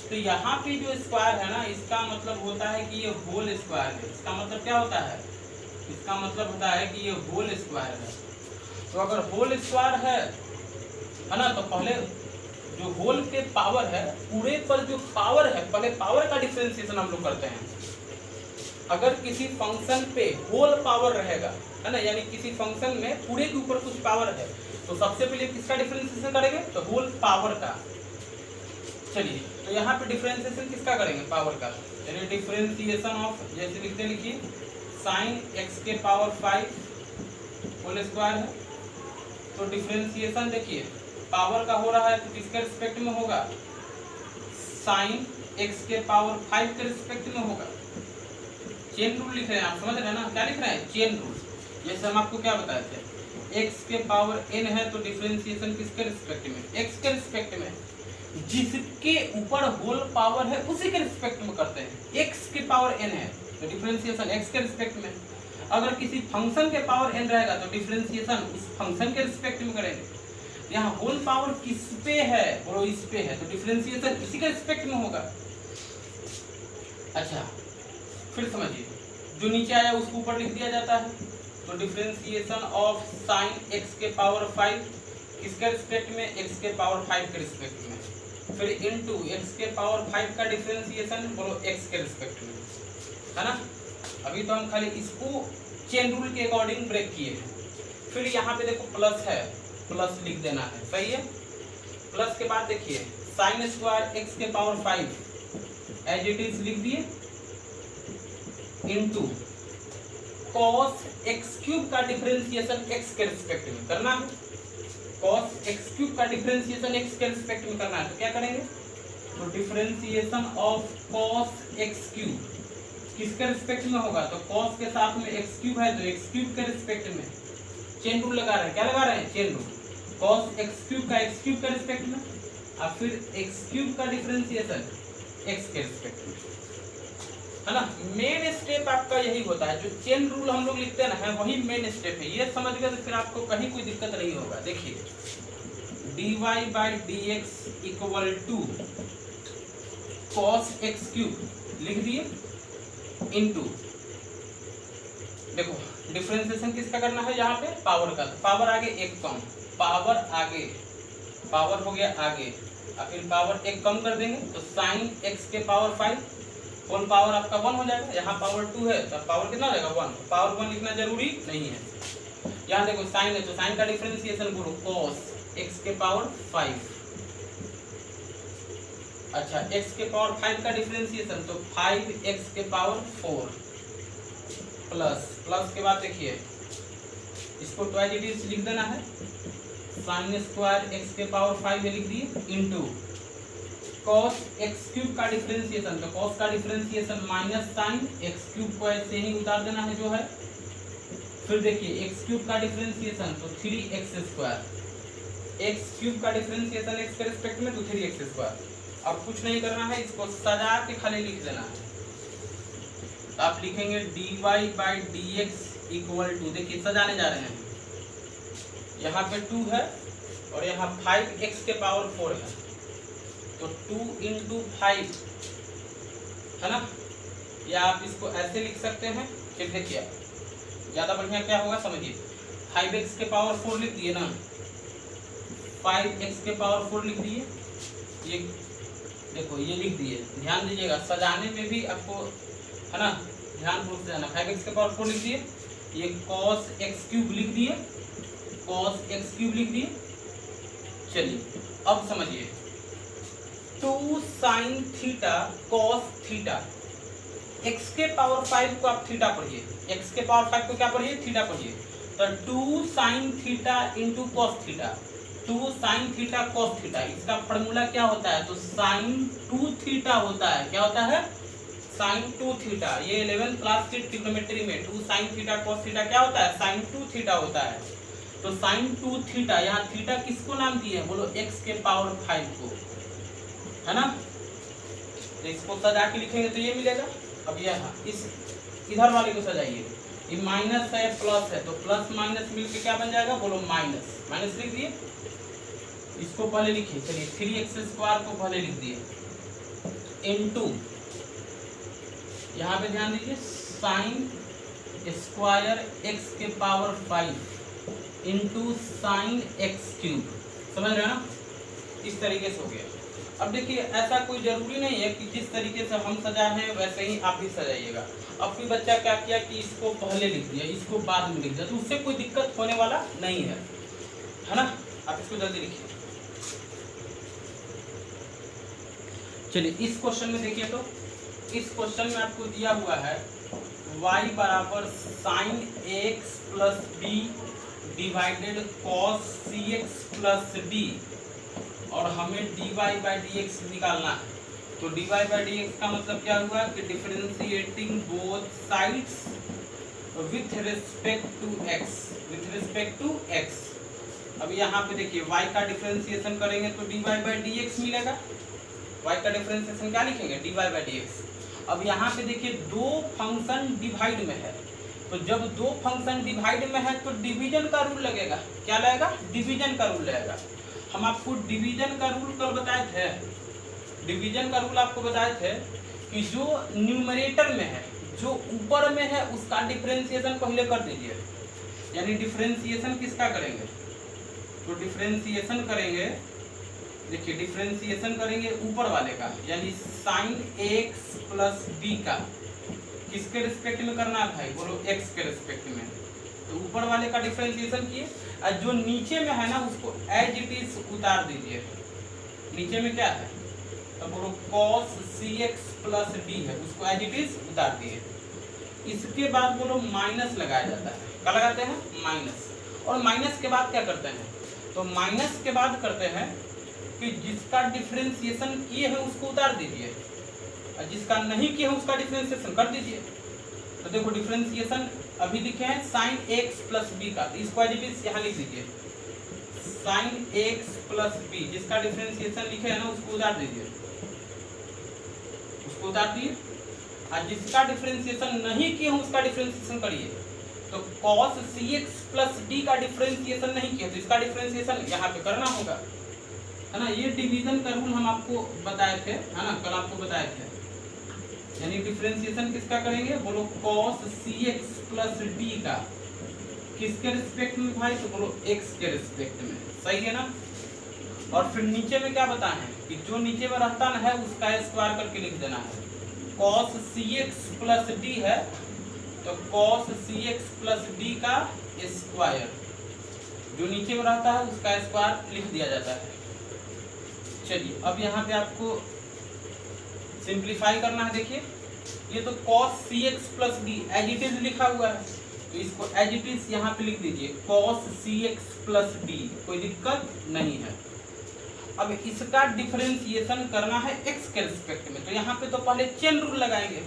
तो यहाँ पे जो स्क्वायर है ना, इसका मतलब होता है कि ये होल स्क्वायर है। इसका मतलब क्या होता है, इसका मतलब होता है कि ये होल स्क्वायर है। तो अगर होल स्क्वायर है ना, तो पहले जो होल के पावर है, पूरे पर जो पावर है, पहले पावर का डिफरेंशिएशन हम लोग करते हैं। अगर किसी फंक्शन पे होल पावर रहेगा, है ना, यानी किसी फंक्शन में पूरे के ऊपर कुछ पावर है, तो सबसे पहले किसका डिफरेंशिएशन करेंगे, तो होल पावर का। चलिए, तो यहाँ पे डिफरेंशिएशन किसका करेंगे, पावर का, यानी डिफरेंशिएशन ऑफ, जैसे लिखते लिखिए, साइन x के पावर 5 होल स्क्वायर है, तो डिफरेंशिएशन देखिए पावर का हो रहा है, तो किसके रिस्पेक्ट में होगा, साइन x के पावर 5 के रिस्पेक्ट में होगा। चेन रूल लिख रहे हैं आप, समझ रहे हैं ना, क्या लिख रहे हैं, चेन रूल। जैसे हम आपको क्या बताए थे, x के पावर n है, तो डिफरेंशिएशन किसके रिस्पेक्ट में, x के रिस्पेक्ट में, जिसके ऊपर होल पावर है उसी के रिस्पेक्ट में करते हैं। x के पावर n है तो डिफरेंशिएशन x के रिस्पेक्ट में, अगर किसी फंक्शन के पावर n रहेगा तो डिफरेंशिएशन उस फंक्शन के रिस्पेक्ट में करेंगे। यहाँ होल पावर किस पे है, बोलो इस पे है, तो डिफरेंशिएशन इसी के रिस्पेक्ट में होगा। अच्छा, फिर समझिए, जो नीचे आया उसको ऊपर लिख दिया जाता है, तो डिफरेंशिएशन ऑफ साइन x के पावर 5 किसके रिस्पेक्ट में, x के पावर 5 के रिस्पेक्ट में, फिर इनटू x के पावर 5 का डिफरेंशिएशन, बोलो x के रिस्पेक्ट में, है ना। अभी तो हम खाली इसको चेन रूल के अकॉर्डिंग ब्रेक किए हैं। फिर यहाँ पे देखो प्लस है, प्लस लिख देना है, सही है। प्लस के बाद देखिए साइन स्क्वायर x के पावर 5 एज इट इज लिख दिए, इनटू cos x क्यूब का डिफरेंशिएशन x के रिस्पेक्ट में करना है, cos x क्यूब का डिफरेंशिएशन x के रिस्पेक्ट में करना है, तो क्या करेंगे, तो differentiation of cos x cube किसके रिस्पेक्ट में होगा, तो cos के साथ में x क्यूब है, तो x क्यूब के रिस्पेक्ट में चेन रूल लगा रहे हैं, क्या लगा रहे हैं, chain rule, cos x cube का x क्यूब के रिस्पेक्ट में, और फिर x क्यूब का डिफरेंशिएशन x के रिस्पेक्ट में, है ना। मेन स्टेप आपका यही होता है, जो चेन रूल हम लोग लिखते हैं ना, वही मेन स्टेप है। ये समझ गए तो फिर आपको कहीं कोई दिक्कत नहीं होगा। देखिए dy by dx equal to cos x cube लिख दिए, इनटू, देखो डिफरेंशिएशन किसका करना है, यहाँ पे पावर का, तो पावर आगे एक कम, पावर आगे, पावर हो गया आगे, और फिर पावर एक कम कर देंगे, तो साइन x के पावर 5 होल पावर आपका 1 हो जाएगा। यहाँ पावर 2 है तो पावर कितना हो जाएगा, 1, पावर 1 लिखना जरूरी नहीं है। यहाँ देखो साइन है, तो साइन का डिफरेंशिएशन बोलो cos x के पावर 5, अच्छा x के पावर 5 का डिफरेंशिएशन, तो 5x के पावर 4 प्लस, प्लस के बाद देखिए इसको ट्वाइस इट इज लिख देना है, साइन स्क्वायर x के पावर 5 में लिख दिए, इनटू cos x क्यूब का डिफरेंशिएशन, तो cos का differentiation minus sine x cube को ऐसे ही उतार देना है जो है, फिर देखिए x क्यूब का डिफरेंशिएशन, तो 3x स्क्वायर, x क्यूब का डिफरेंशिएशन x के रिस्पेक्ट में, तो 3x स्क्वायर, अब कुछ नहीं करना है, इसको सजा के खाली लिख देना है। तो आप लिखेंगे dy/dx इक्वल टू, देखिए सजाने जा रहे हैं, यहाँ पे 2 है और यहाँ 5x के पावर 4 है, तो 2 × 5 है ना, या आप इसको ऐसे लिख सकते हैं। फिर देखिए ज़्यादा बढ़िया क्या होगा समझिए, 5x के पावर 4 लिख दिए ना, 5x के पावर 4 लिख दिए, ये देखो ये लिख दिए। ध्यान दीजिएगा सजाने में भी आपको है ना ध्यानपूर्वक से जाना। 5x के पावर 4 लिख दिए, ये cos x³ लिख दिए, cos x³ लिख दिए। चलिए अब समझिए 2 sin theta cos theta, x के पावर 5 को आप थीटा पढ़िए, x के पावर 5 को क्या पढ़िए, थीटा पढ़िए। तो 2 sin theta × cos theta, 2 sin theta cos theta, इसका फॉर्मूला क्या होता है, तो sin 2 थीटा होता है। क्या होता है, sin 2 थीटा। ये 11th क्लास की ट्रिग्नोमेट्री में 2 sin थीटा cos थीटा क्या होता है, sin 2 थीटा होता है। तो sin 2 थीटा, यहाँ थीटा किसको नाम दिए हैं, बोलो x के पावर 5 को, है ना। तो इसको सजा के लिखेंगे तो ये मिलेगा। अब यहाँ इस इधर वाले को सजाइए, ये माइनस है प्लस है, तो प्लस माइनस मिलके क्या बन जाएगा, बोलो माइनस। माइनस लिख दिए, इसको पहले लिखिए। चलिए 3x² को पहले लिख दिए इनटू, यहाँ पे ध्यान दीजिए साइन स्क्वायर x के पावर 5 इंटू साइन x³। समझ रहे हैं ना, इस तरीके से हो गया। अब देखिए ऐसा कोई जरूरी नहीं है कि जिस तरीके से हम सजाए हैं वैसे ही आप भी सजाइएगा। अब कोई बच्चा क्या किया कि इसको पहले लिख दिया, इसको बाद में लिख दिया, तो उससे कोई दिक्कत होने वाला नहीं है ना। आप इसको जल्दी लिखिए। चलिए इस क्वेश्चन में देखिए, तो इस क्वेश्चन में आपको दिया हुआ है y बराबर sine x plus b divided cos cx plus d, और हमें dy/dx निकालना है। तो dy/dx का मतलब क्या हुआ कि differentiating both sides with respect to x। अब यहाँ पे देखिए y का डिफरेंशिएशन करेंगे तो dy/dx मिलेगा। y का डिफरेंशिएशन क्या लिखेंगे, dy/dx। अब यहाँ पे देखिए दो फंक्शन डिवाइड में है, तो जब दो फंक्शन डिवाइड में है तो डिवीजन का रूल लगेगा। क्या लगेगा, डिवीजन का रूल लगेगा। हम आपको डिवीजन का रूल कल बताए थे, डिवीजन का रूल आपको बताए थे कि जो न्यूमरेटर में है, जो ऊपर में है, उसका डिफरेंशिएशन पहले कर दीजिए। यानी डिफरेंशिएशन किसका करेंगे, तो डिफरेंशिएशन करेंगे, देखिए डिफरेंशिएशन करेंगे ऊपर वाले का, यानी साइन x प्लस b का। किसके रिस्पेक्ट में करना है भाई, बोलो x के रिस्पेक्ट में। तो ऊपर वाले का डिफरेंशिएशन किए, और जो नीचे में है ना उसको एज इट इज उतार दीजिए। नीचे में क्या है, तो बोलो cos cx प्लस d है, उसको एज इट इज उतार दिए। इसके बाद बोलो माइनस लगाया जाता है। क्या लगाते हैं, माइनस। और माइनस के बाद क्या करते हैं, तो माइनस के बाद करते हैं कि जिसका डिफरेंशिएशन किए हैं उसको उतार दीजिए, और जिसका नहीं किए हैं उसका डिफरेंशिएशन कर दीजिए। तो देखो डिफरेंशिएशन अभी लिखे हैं साइन x प्लस b का, तो इसको एज इट इज यहाँ लिख दीजिए साइन x प्लस b। जिसका डिफरेंशिएशन लिखे है ना उसको उतार दीजिए, उसको उतार दिए। और जिसका डिफरेंशिएशन नहीं किए हैं उसका डिफरेंशिएशन करिए। तो cos cx प्लस d का डिफरेंशिएशन नहीं किया तो इसका डिफरेंशिएशन यहाँ पे करना होगा, है ना। ये डिवीजन का रूल हम आपको बताए थे, है ना, कल आपको बताए थे। यानी डिफरेंशिएशन किसका करेंगे, बोलो cos cx प्लस d का। किसके रिस्पेक्ट में भाई, तो बोलो x के रिस्पेक्ट में। सही है ना। और फिर नीचे में क्या बताए हैं कि जो नीचे में रहता है उसका स्क्वायर करके लिख देना है। cos cx प्लस d है तो cos cx प्लस d का स्क्वायर, जो नीचे में रहता है उसका स्क्वायर लिख दिया जाता है। चलिए अब यहाँ पे आपको सिंप्लीफाई करना है। देखिए ये तो cos cx plus d as it is लिखा हुआ है, तो इसको एज इट इज यहाँ पे लिख दीजिए cos cx प्लस d, कोई दिक्कत नहीं है। अब इसका डिफरेंशिएशन करना है x के रिस्पेक्ट में, तो यहाँ पे तो पहले चेन रूल लगाएंगे,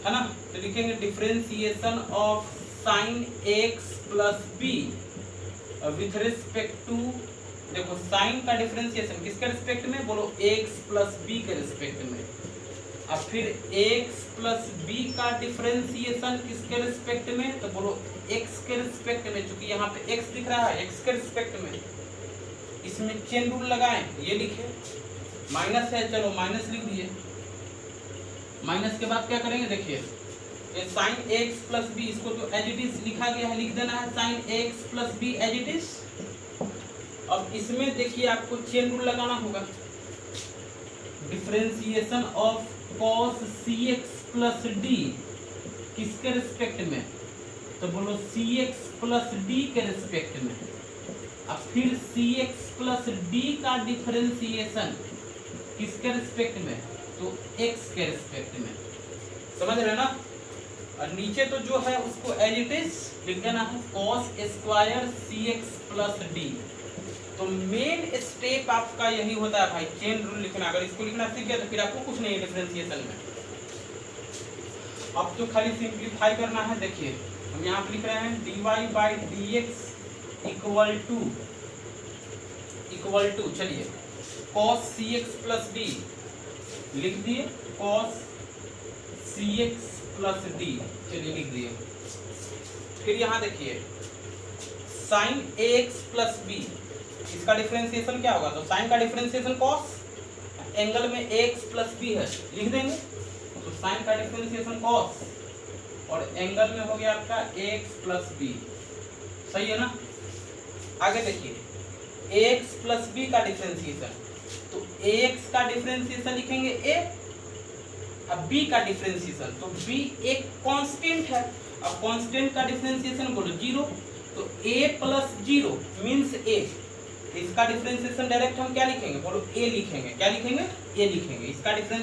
है ना। तो लिखेंगे differentiation of sine x plus b with respect to देखो साइन का डिफरेंशिएशन किसके रिस्पेक्ट में, बोलो x प्लस बी के रिस्पेक्ट में। अब फिर x प्लस बी का डिफरेंशिएशन किसके रिस्पेक्ट में, तो बोलो x के रिस्पेक्ट में। चूंकि यहाँ पे x दिख रहा है, x के रिस्पेक्ट में, इसमें चेन रूल लगाएं, ये लिखे माइनस है, चलो माइनस लिख दिए। माइनस के बाद क्या करेंगे, देखिए ये साइन x प्लस बी, इसको तो एज इट इज लिखा गया है, लिख देना है sine x plus B as it is. अब इसमें देखिए आपको चेन रूल लगाना होगा, differentiation of cos cx plus D किसके रिस्पेक्ट में, तो बोलो cx प्लस डी के रिस्पेक्ट में। अब फिर cx प्लस डी का डिफरेंशिएशन किसके रिस्पेक्ट में, तो x के रिस्पेक्ट में। समझ रहे ना। और नीचे तो जो है उसको एज इट इज लिख देना है cos square cx plus D. तो मेन स्टेप आपका यही होता है भाई, चेन रूल लिखना। अगर इसको लिखना सीख गया तो फिर आपको कुछ नहीं है डिफरेंशिएशन में। अब तो खाली सिंप्लीफाई करना है। देखिए हम यहाँ पे लिख रहे हैं dy by D x equal to चलिए cos cx प्लस डी लिख दिए, cos cx प्लस डी चलिए लिख दिए। फिर यहाँ देखिए साइन ax प्लस बी, इसका डिफरेंशिएशन क्या होगा, तो साइन का डिफरेंशिएशन cos, एंगल में ax प्लस बी है, लिख देंगे। तो साइन का डिफरेंशिएशन cos और एंगल में हो गया आपका ax प्लस बी, सही है ना। आगे देखिए ax प्लस बी का डिफरेंशिएशन, तो ax का डिफरेंशिएशन लिखेंगे a, अब b का डिफरेंशिएशन, तो b एक कांस्टेंट है। अब कांस्टेंट का डिफरेंशिएशन बोलो 0, तो a प्लस 0 मीन्स a। इसका डिफरेंशिएशन डायरेक्ट हम क्या लिखेंगे, बोलो a लिखेंगे, क्या लिखेंगे, a लिखेंगे। इसका डिफरेंशिएशन